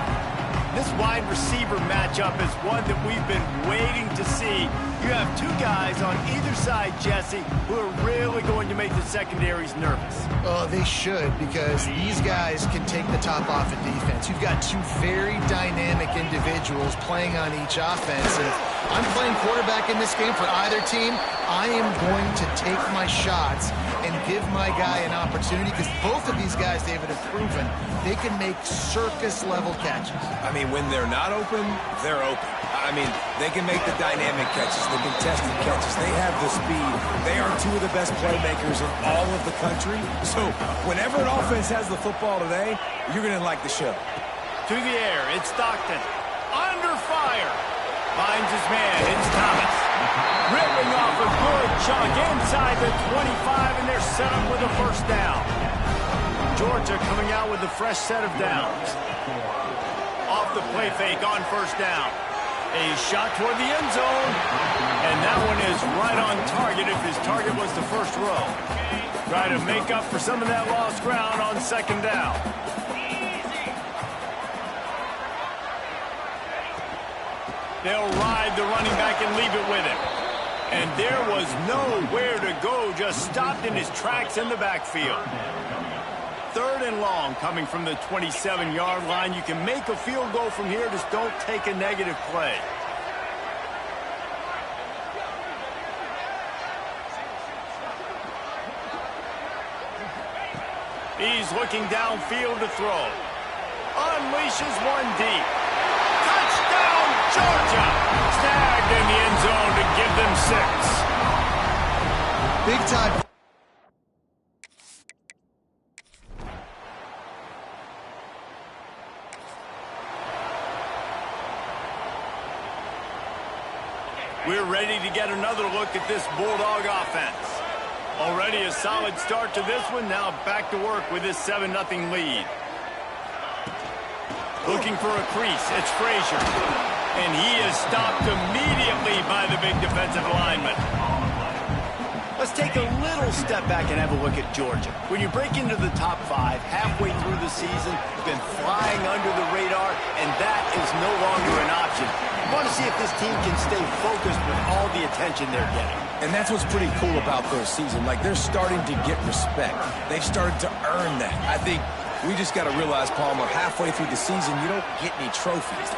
Speaker 1: This wide receiver matchup is one that we've been waiting to see. You have 2 guys on either side, Jesse, who are really going to make the secondaries nervous.
Speaker 2: Oh, they should, because these guys can take the top off of defense. You've got 2 very dynamic individuals playing on each offense. And if I'm playing quarterback in this game for either team, I am going to take my shots and give my guy an opportunity, because both of these guys, David, have proven they can make circus-level catches.
Speaker 3: I mean, when they're not open, they're open. I mean, they can make the dynamic catches, the contested catches. They have the speed. They are 2 of the best playmakers in all of the country. So whenever an offense has the football today, you're going to like the show.
Speaker 1: To the air, it's Stockton. Under fire. Finds his man, it's Thomas. Ripping off a good chunk inside the 25, and they're set up with a first down. Georgia coming out with a fresh set of downs. Off the play fake on first down. A shot toward the end zone, and that one is right on target if his target was the first row. Try to make up for some of that lost ground on second down. They'll ride the running back and leave it with him. And there was nowhere to go, just stopped in his tracks in the backfield. 3rd and long coming from the 27-yard line. You can make a field goal from here, just don't take a negative play. He's looking downfield to throw. Unleashes one deep. Touchdown, Georgia! Snagged in the end zone to give them 6.
Speaker 2: Big time.
Speaker 1: We're ready to get another look at this Bulldog offense. Already a solid start to this one. Now back to work with this 7-0 lead. Looking for a crease. It's Frazier. And he is stopped immediately by the big defensive lineman. Let's take a little step back and have a look at Georgia. When you break into the top 5 halfway through the season, you've been flying under the radar, and that is no longer an option. You want to see if this team can stay focused with all the attention they're getting.
Speaker 3: And that's what's pretty cool about their season. Like, they're starting to get respect. They've started to earn that. I think we just got to realize, Palmer, halfway through the season, you don't get any trophies.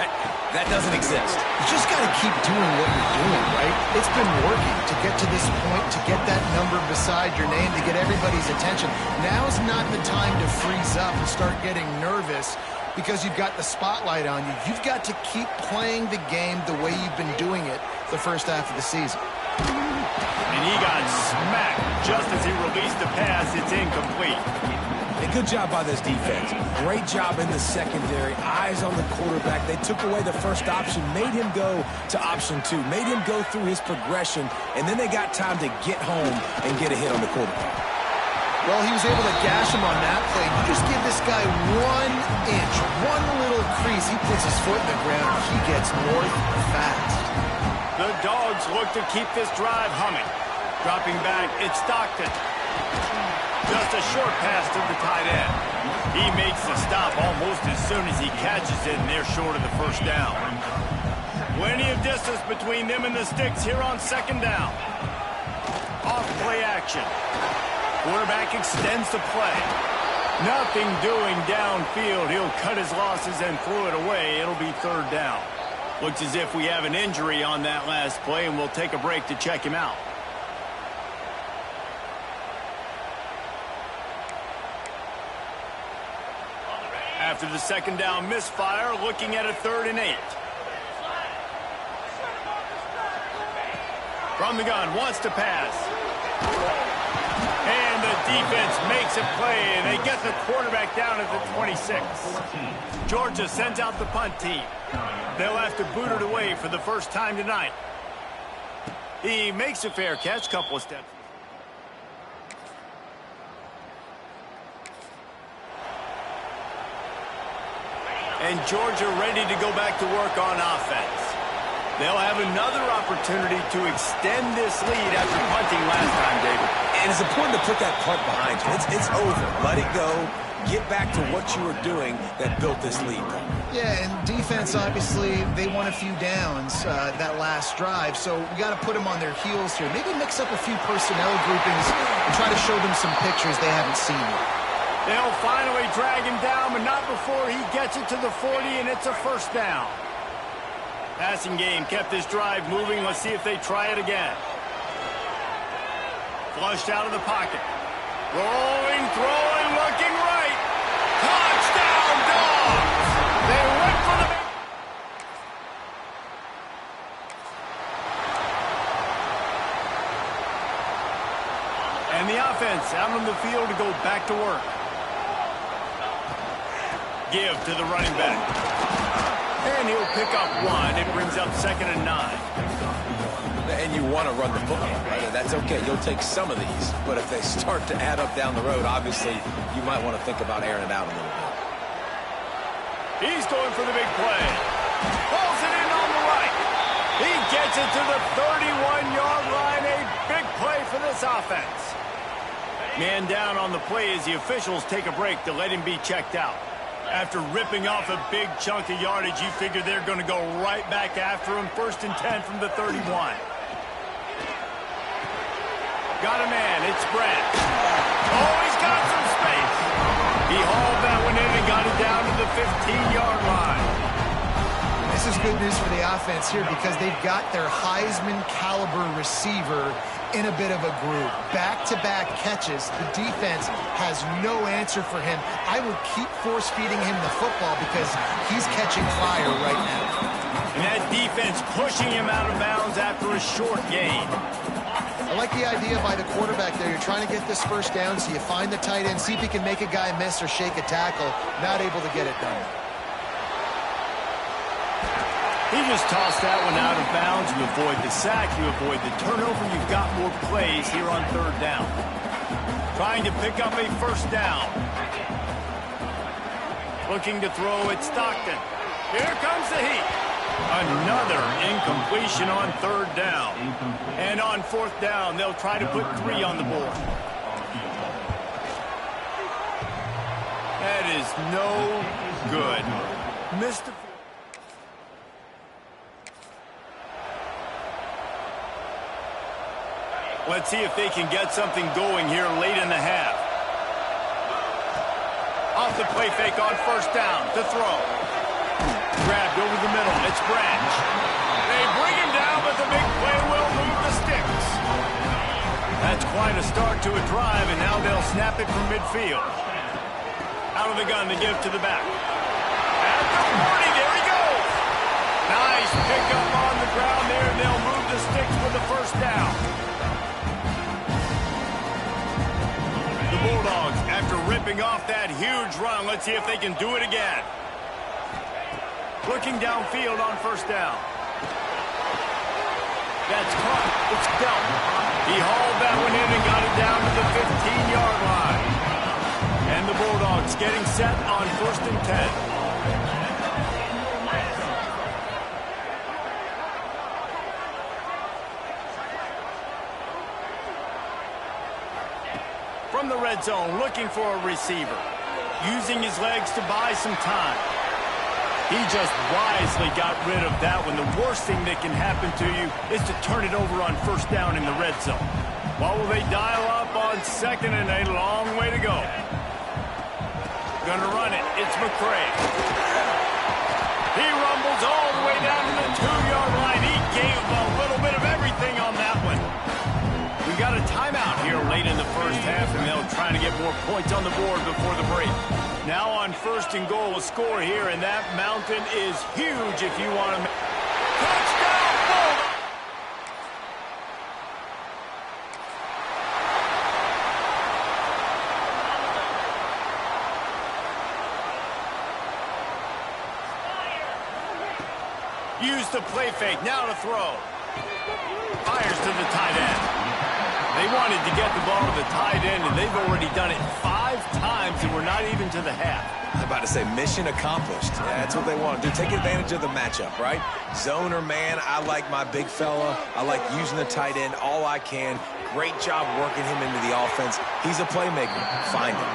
Speaker 3: That doesn't exist.
Speaker 2: You just got to keep doing what you're doing, right? It's been working to get to this point, to get that number beside your name, to get everybody's attention. Now's not the time to freeze up and start getting nervous because you've got the spotlight on you. You've got to keep playing the game the way you've been doing it the first half of the season.
Speaker 1: And he got smacked just as he released the pass. It's incomplete.
Speaker 3: A good job by this defense. Great job in the secondary. Eyes on the quarterback. They took away the first option, made him go to option 2, made him go through his progression, and then they got time to get home and get a hit on the quarterback.
Speaker 2: Well, he was able to gash him on that play. You just give this guy 1 inch, one little crease. He puts his foot in the ground. He gets north fast.
Speaker 1: The Dogs look to keep this drive humming. Dropping back, it's Stockton. Just a short pass to the tight end. He makes the stop almost as soon as he catches it, and they're short of the first down. Plenty of distance between them and the sticks here on second down. Off play action. Quarterback extends the play. Nothing doing downfield. He'll cut his losses and throw it away. It'll be third down. Looks as if we have an injury on that last play, and we'll take a break to check him out. After the second down misfire, looking at a 3rd and 8. From the gun, wants to pass. And the defense makes a play, and they get the quarterback down at the 26. Georgia sends out the punt team. They'll have to boot it away for the first time tonight. He makes a fair catch, couple of steps. And Georgia ready to go back to work on offense. They'll have another opportunity to extend this lead after punting last time, David.
Speaker 3: And it's important to put that punt behind you. It's over. Let it go. Get back to what you were doing that built this lead.
Speaker 2: Yeah, and defense, obviously, they won a few downs that last drive, so we got to put them on their heels here. Maybe mix up a few personnel groupings and try to show them some pictures they haven't seen yet.
Speaker 1: They'll finally drag him down, but not before he gets it to the 40, and it's a first down. Passing game kept this drive moving. Let's see if they try it again. Flushed out of the pocket. Rolling, throwing, looking right. Touchdown, Dogs! They went for the... And the offense out on the field to go back to work. Give to the running back. And he'll pick up 1. It brings up 2nd and 9.
Speaker 3: And you want to run the football, right? And that's okay. You'll take some of these. But if they start to add up down the road, obviously, you might want to think about airing it out a little bit.
Speaker 1: He's going for the big play. Pulls it in on the right. He gets it to the 31-yard line. A big play for this offense. Man down on the play as the officials take a break to let him be checked out. After ripping off a big chunk of yardage, you figure they're going to go right back after him. 1st and 10 from the 31. Got a man. It's Brent. Oh, he's got some space. He hauled that one in and got it down to the 15-yard line.
Speaker 2: This is good news for the offense here because they've got their Heisman-caliber receiver in a bit of a groove. Back-to-back catches. The defense has no answer for him. I would keep force-feeding him the football because he's catching fire right now.
Speaker 1: And that defense pushing him out of bounds after a short gain.
Speaker 2: I like the idea by the quarterback there. You're trying to get this first down, so you find the tight end, see if he can make a guy miss or shake a tackle. Not able to get it done.
Speaker 1: He just tossed that one out of bounds. You avoid the sack, you avoid the turnover. You've got more plays here on 3rd down. Trying to pick up a first down. Looking to throw at Stockton. Here comes the heat. Another incompletion on 3rd down. And on 4th down, they'll try to put 3 on the board. That is no good. Missed the... Let's see if they can get something going here late in the half. Off the play fake on 1st down to throw. Grabbed over the middle. It's Branch. They bring him down, but the big play will move the sticks. That's quite a start to a drive, and now they'll snap it from midfield. Out of the gun, they give to the back. At the 40, there he goes. Nice pickup on the ground there, and they'll move the sticks for the first down. The Bulldogs, after ripping off that huge run, let's see if they can do it again. Looking downfield on 1st down. That's caught. It's dealt. He hauled that one in and got it down to the 15-yard line. And the Bulldogs getting set on 1st and 10. From the red zone, looking for a receiver. Using his legs to buy some time. He just wisely got rid of that one. The worst thing that can happen to you is to turn it over on first down in the red zone. What will they dial up on second and a long way to go? Gonna run it. It's McCray. He rumbles all the way down to the 2-yard line. He gave a little bit of everything on that one. We got a timeout here late in the first half, and they'll try to get more points on the board before the break. Now on first and goal, a score here, and that mountain is huge if you want to make... Touchdown, Bulldogs! Use the play fake, now to throw. Fires to the tight end. They wanted to get the ball to the tight end, and they've already done it 5 times, and we're not even to the half.
Speaker 3: I'm about to say mission accomplished. Yeah, that's what they want to do. Take advantage of the matchup, right? Zone or man, I like my big fella. I like using the tight end all I can. Great job working him into the offense. He's a playmaker. Find him.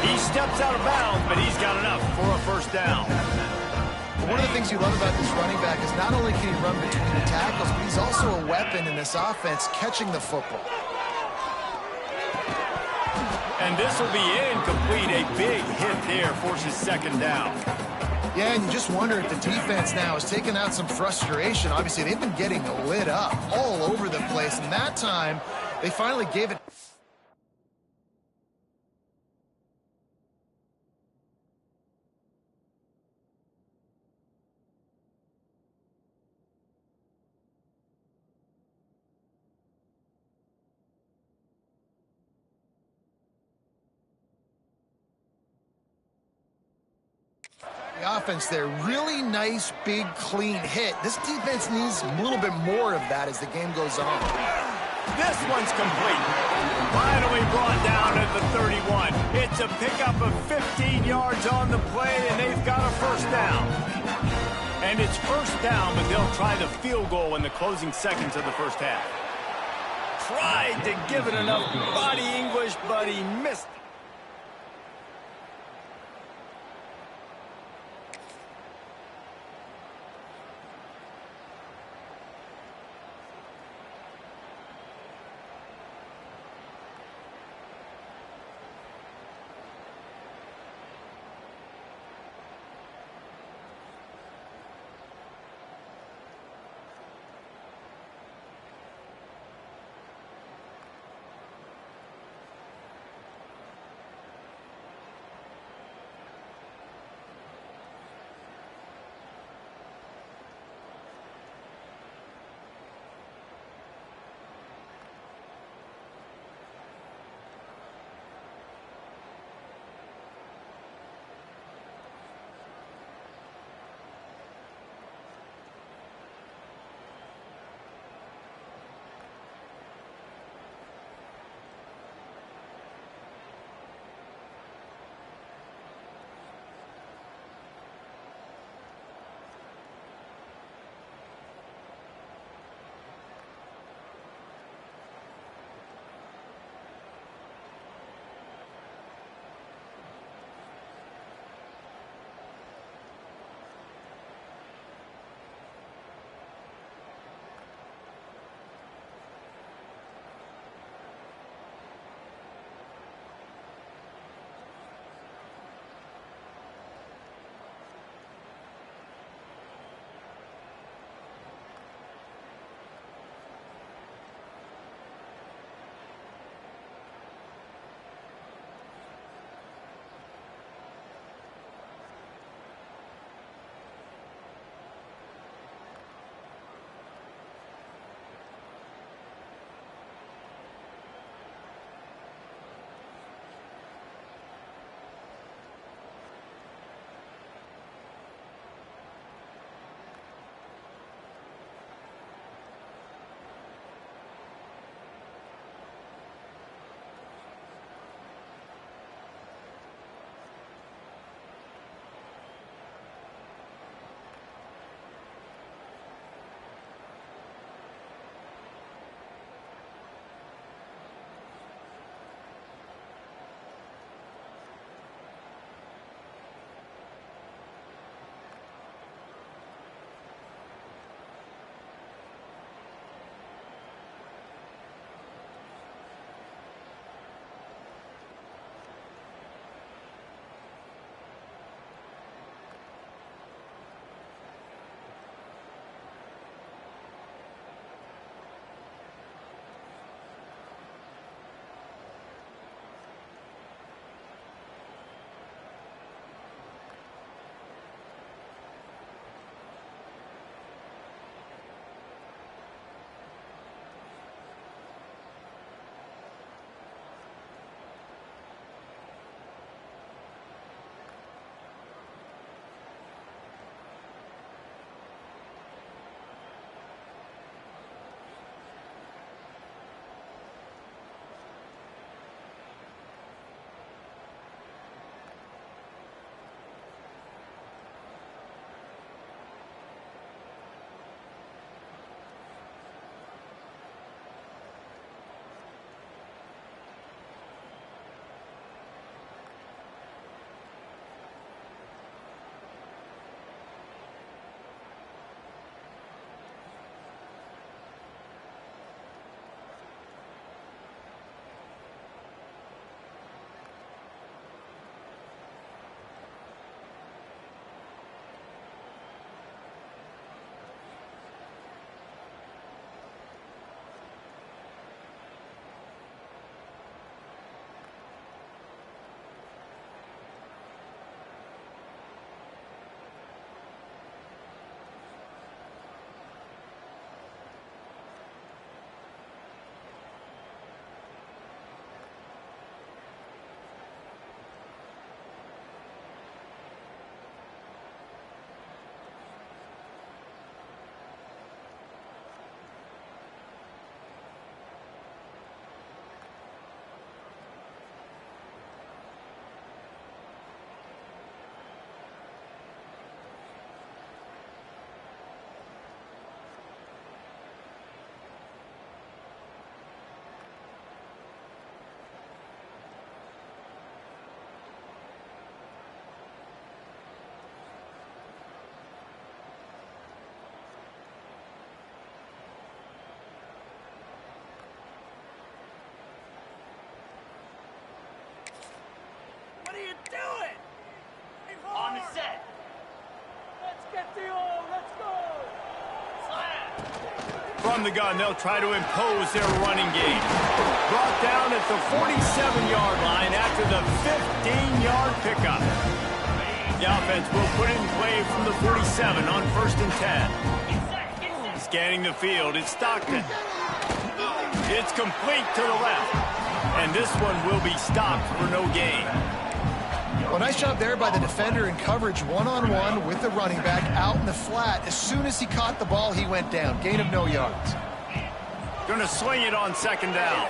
Speaker 1: He steps out of bounds, but he's got enough for a first down.
Speaker 2: One of the things you love about this running back is not only can he run between the tackles, but he's also a weapon in this offense, catching the football.
Speaker 1: And this will be incomplete. A big hit there forces second down.
Speaker 2: Yeah, and you just wonder if the defense now is taking out some frustration. Obviously, they've been getting lit up all over the place, and that time they finally gave it. The offense there, really nice, big, clean hit. This defense needs a little bit more of that as the game goes on.
Speaker 1: This one's complete. Finally brought down at the 31. It's a pickup of 15 yards on the play, and they've got a first down. And it's first down, but they'll try the field goal in the closing seconds of the first half. Tried to give it enough body English, but he missed it. From the gun, they'll try to impose their running game. Brought down at the 47-yard line after the 15-yard pickup. The offense will put it in play from the 47 on 1st and 10. Scanning the field, it's Stockton. It's complete to the left. And this one will be stopped for no gain.
Speaker 2: Well, nice job there by the defender in coverage one-on-one with the running back out in the flat. As soon as he caught the ball, he went down. Gain of no yards.
Speaker 1: Going to swing it on 2nd down.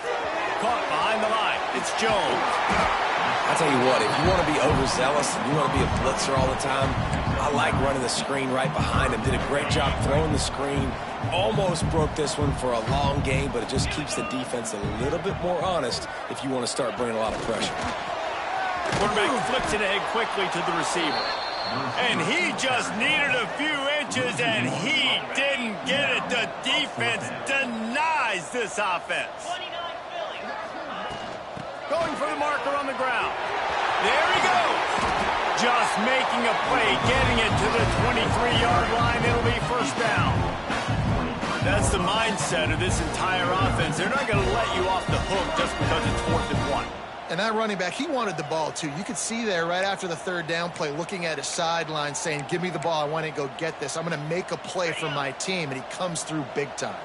Speaker 1: Caught behind the line. It's Jones.
Speaker 3: I tell you what, if you want to be overzealous and you want to be a blitzer all the time, I like running the screen right behind him. Did a great job throwing the screen. Almost broke this one for a long game, but it just keeps the defense a little bit more honest if you want to start bringing a lot of pressure.
Speaker 1: Quarterback flips it ahead quickly to the receiver. And he just needed a few inches, and he didn't get it. The defense denies this offense. Going for the marker on the ground. There he goes. Just making a play, getting it to the 23-yard line. It'll be 1st down. That's the mindset of this entire offense. They're not going to let you off the hook just because it's 4th and 1.
Speaker 2: And that running back, he wanted the ball, too. You could see there right after the 3rd down play, looking at his sideline, saying, give me the ball. I want to go get this. I'm going to make a play for my team. And he comes through big time.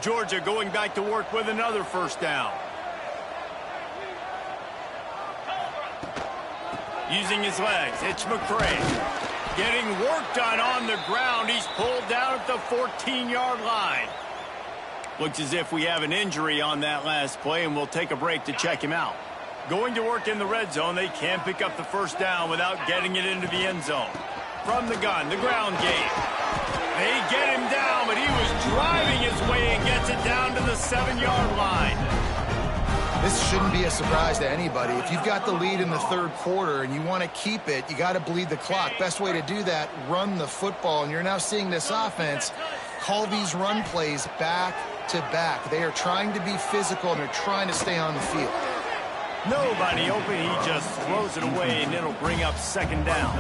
Speaker 1: Georgia going back to work with another 1st down. Using his legs, it's McCray. Getting work done on the ground. He's pulled down at the 14-yard line. Looks as if we have an injury on that last play, and we'll take a break to check him out. Going to work in the red zone, they can't pick up the 1st down without getting it into the end zone. From the gun, the ground game. They get him down, but he was driving his way and gets it down to the 7-yard line.
Speaker 2: This shouldn't be a surprise to anybody. If you've got the lead in the 3rd quarter and you want to keep it, you got to bleed the clock. Best way to do that, run the football. And you're now seeing this offense call these run plays back to back. They are trying to be physical, and they're trying to stay on the field.
Speaker 1: Nobody open. He just throws it away, and it'll bring up 2nd down.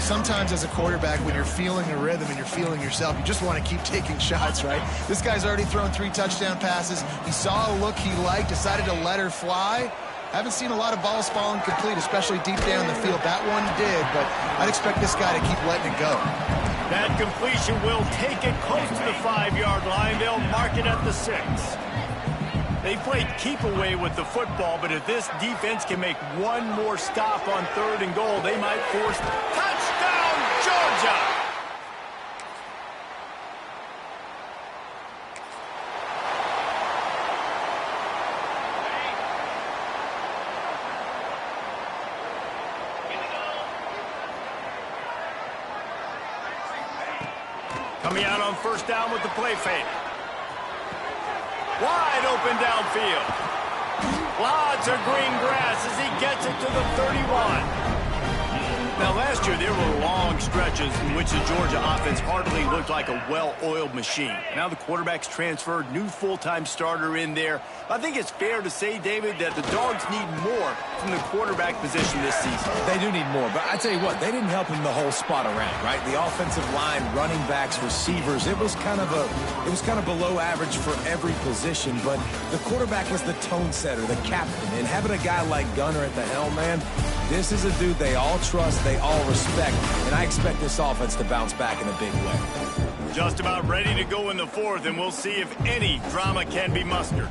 Speaker 2: Sometimes as a quarterback, when you're feeling the rhythm and you're feeling yourself, you just want to keep taking shots, right? This guy's already thrown 3 touchdown passes. He saw a look he liked, decided to let her fly. Haven't seen a lot of balls falling complete, especially deep down the field. That one did, but I'd expect this guy to keep letting it go.
Speaker 1: That completion will take it close to the 5-yard line. They'll mark it at the 6. They played keep away with the football, but if this defense can make one more stop on 3rd and goal, they might force touchdown, Georgia! Coming out on 1st down with the play fake. Wide open downfield. Lots of green grass as he gets it to the 31. Now, last year, there were long stretches in which the Georgia offense hardly looked like a well-oiled machine. Now the quarterback's transferred, new full-time starter in there. I think it's fair to say, David, that the Dogs need more from the quarterback position this season.
Speaker 3: They do need more, but I tell you what, they didn't help him the whole spot around, right? The offensive line, running backs, receivers, it was kind of below average for every position, but the quarterback is the tone setter, the captain, and having a guy like Gunner at the helm, man, this is a dude they all trust, they all respect, and I expect this offense to bounce back in a big way.
Speaker 1: Just about ready to go in the 4th, and we'll see if any drama can be mustered.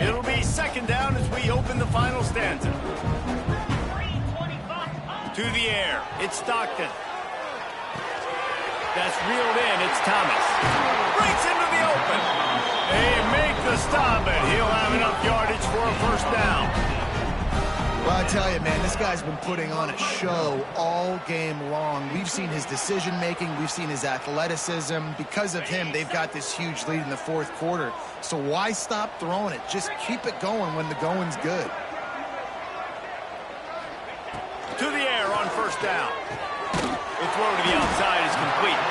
Speaker 1: It'll be 2nd down as we open the final stanza. To the air, it's Stockton. That's reeled in, it's Thomas. Breaks into the open. They make the stop, and he'll have enough yardage for a 1st down.
Speaker 2: Well, I tell you, man, this guy's been putting on a show all game long. We've seen his decision-making. We've seen his athleticism. Because of him, they've got this huge lead in the 4th quarter. So why stop throwing it? Just keep it going when the going's good. To the air on 1st down. The throw to the outside is complete.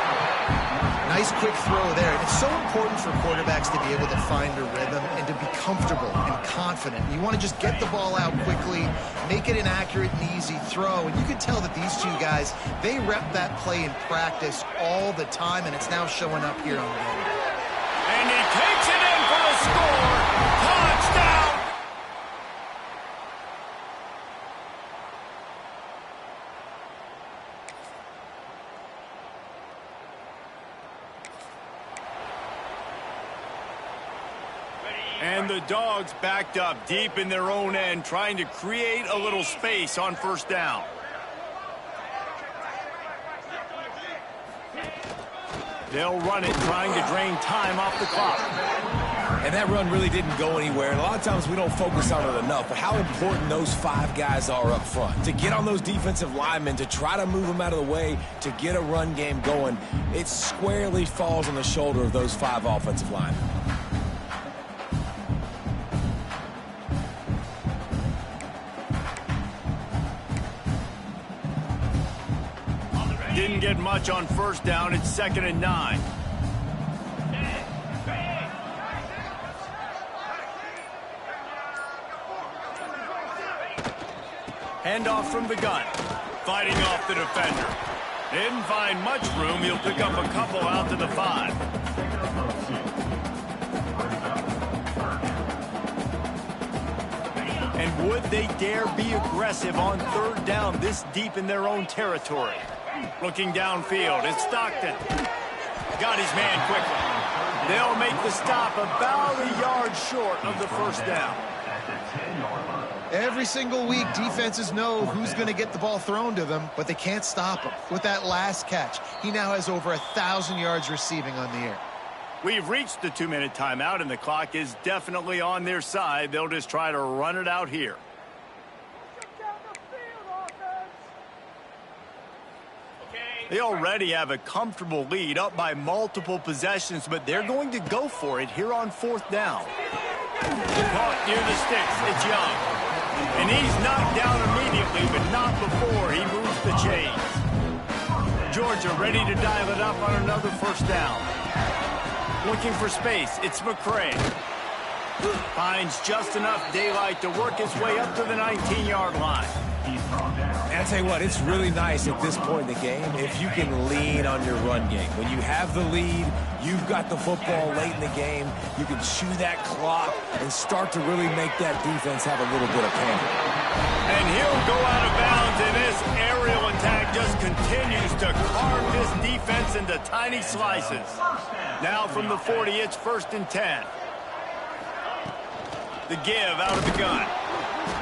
Speaker 2: Nice quick throw there. It's so important for quarterbacks to be able to find a rhythm and to be comfortable and confident. You want to just get the ball out quickly, make it an accurate and easy throw. And you can tell that these two guys, they rep that play in practice all the time, and it's now showing up here on the game.
Speaker 1: And he takes it in for the score. Touchdown! And the Dogs backed up deep in their own end, trying to create a little space on first down. They'll run it, trying to drain time off the clock.
Speaker 3: And that run really didn't go anywhere. And a lot of times we don't focus on it enough, but how important those 5 guys are up front. To get on those defensive linemen, to try to move them out of the way, to get a run game going, it squarely falls on the shoulder of those 5 offensive linemen.
Speaker 1: Didn't get much on first down. It's 2nd and 9. Handoff from the gun. Fighting off the defender. Didn't find much room. He'll pick up a couple out to the 5. And would they dare be aggressive on 3rd down this deep in their own territory? Looking downfield, it's Stockton. Got his man quickly. They'll make the stop about a yard short of the first down.
Speaker 2: Every single week, defenses know who's going to get the ball thrown to them, but they can't stop him. With that last catch, he now has over 1,000 yards receiving on the air.
Speaker 1: We've reached the 2-minute timeout, and the clock is definitely on their side. They'll just try to run it out here. They already have a comfortable lead, up by multiple possessions, but they're going to go for it here on 4th down. Caught near the sticks. It's Young. And he's knocked down immediately, but not before he moves the chains. Georgia ready to dial it up on another first down. Looking for space. It's McCray. Finds just enough daylight to work his way up to the 19-yard line.
Speaker 3: And I tell you what, it's really nice at this point in the game if you can lean on your run game. When you have the lead, you've got the football late in the game, you can chew that clock and start to really make that defense have a little bit of panic.
Speaker 1: And he'll go out of bounds, and this aerial attack just continues to carve this defense into tiny slices. Now from the 40, it's 1st and 10. The give out of the gun.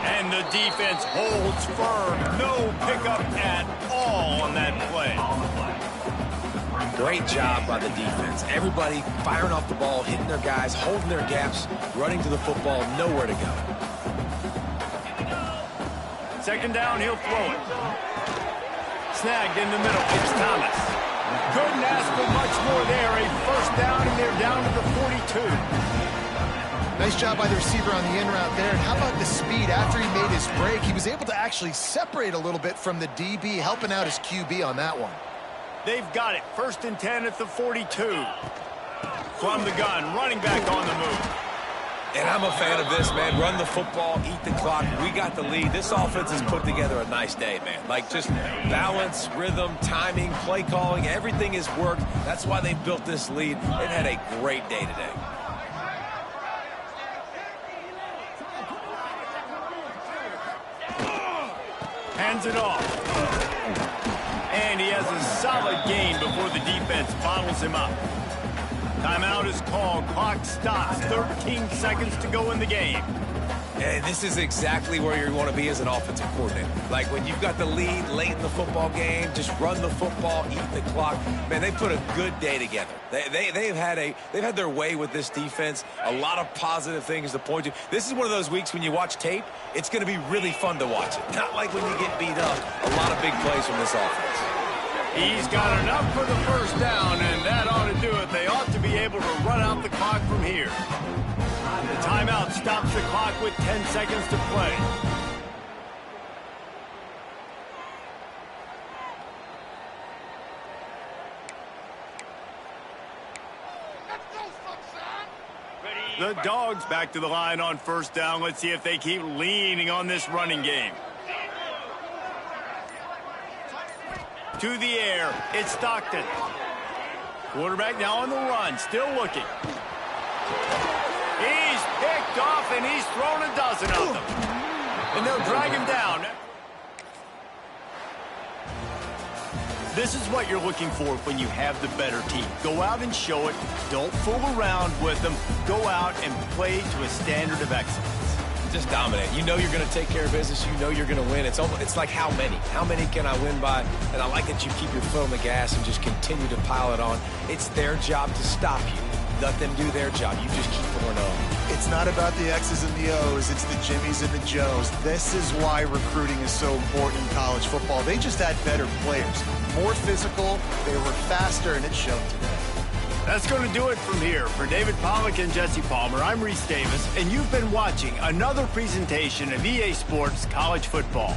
Speaker 1: And the defense holds firm. No pickup at all on that play.
Speaker 3: Great job by the defense. Everybody firing off the ball, hitting their guys, holding their gaps, running to the football, nowhere to go.
Speaker 1: 2nd down, he'll throw it. Snagged in the middle. It's Thomas. Couldn't ask for much more there. A 1st down, and they're down to the 42.
Speaker 2: Nice job by the receiver on the in route there. And how about the speed? After he made his break, he was able to actually separate a little bit from the DB, helping out his QB on that one.
Speaker 1: They've got it. 1st and 10 at the 42. From the gun, running back on the move.
Speaker 3: And I'm a fan of this, man. Run the football, eat the clock. We got the lead. This offense has put together a nice day, man. Like, just balance, rhythm, timing, play calling, everything has worked. That's why they built this lead. They've had a great day today.
Speaker 1: Hands it off. And he has a solid gain before the defense bottles him up. Timeout is called. Clock stops. 13 seconds to go in the game.
Speaker 3: And this is exactly where you want to be as an offensive coordinator. Like when you've got the lead late in the football game, just run the football, eat the clock. Man, they put a good day together. They've had their way with this defense. A lot of positive things to point to. This is one of those weeks when you watch tape, it's going to be really fun to watch it. Not like when you get beat up. A lot of big plays from this offense.
Speaker 1: He's got enough for the 1st down, and that ought to do it. They ought to be able to run out the clock from here. The timeout stops the clock with 10 seconds to play. The Dogs back to the line on first down. Let's see if they keep leaning on this running game. To the air, it's Stockton. Quarterback now on the run, still looking. He's picked off, and he's thrown a dozen of them. And they'll drag him down. This is what you're looking for when you have the better team. Go out and show it. Don't fool around with them. Go out and play to a standard of excellence.
Speaker 3: Just dominate. You know you're going to take care of business. You know you're going to win. It's like how many? How many can I win by? And I like that you keep your foot on the gas and just continue to pile it on. It's their job to stop you. Let them do their job. You just keep pouring on.
Speaker 2: It's not about the X's and the O's. It's the Jimmies and the Joes. This is why recruiting is so important in college football. They just had better players. More physical, they were faster, and it showed today.
Speaker 1: That's going to do it from here. For David Pollack and Jesse Palmer, I'm Reese Davis, and you've been watching another presentation of EA Sports College Football.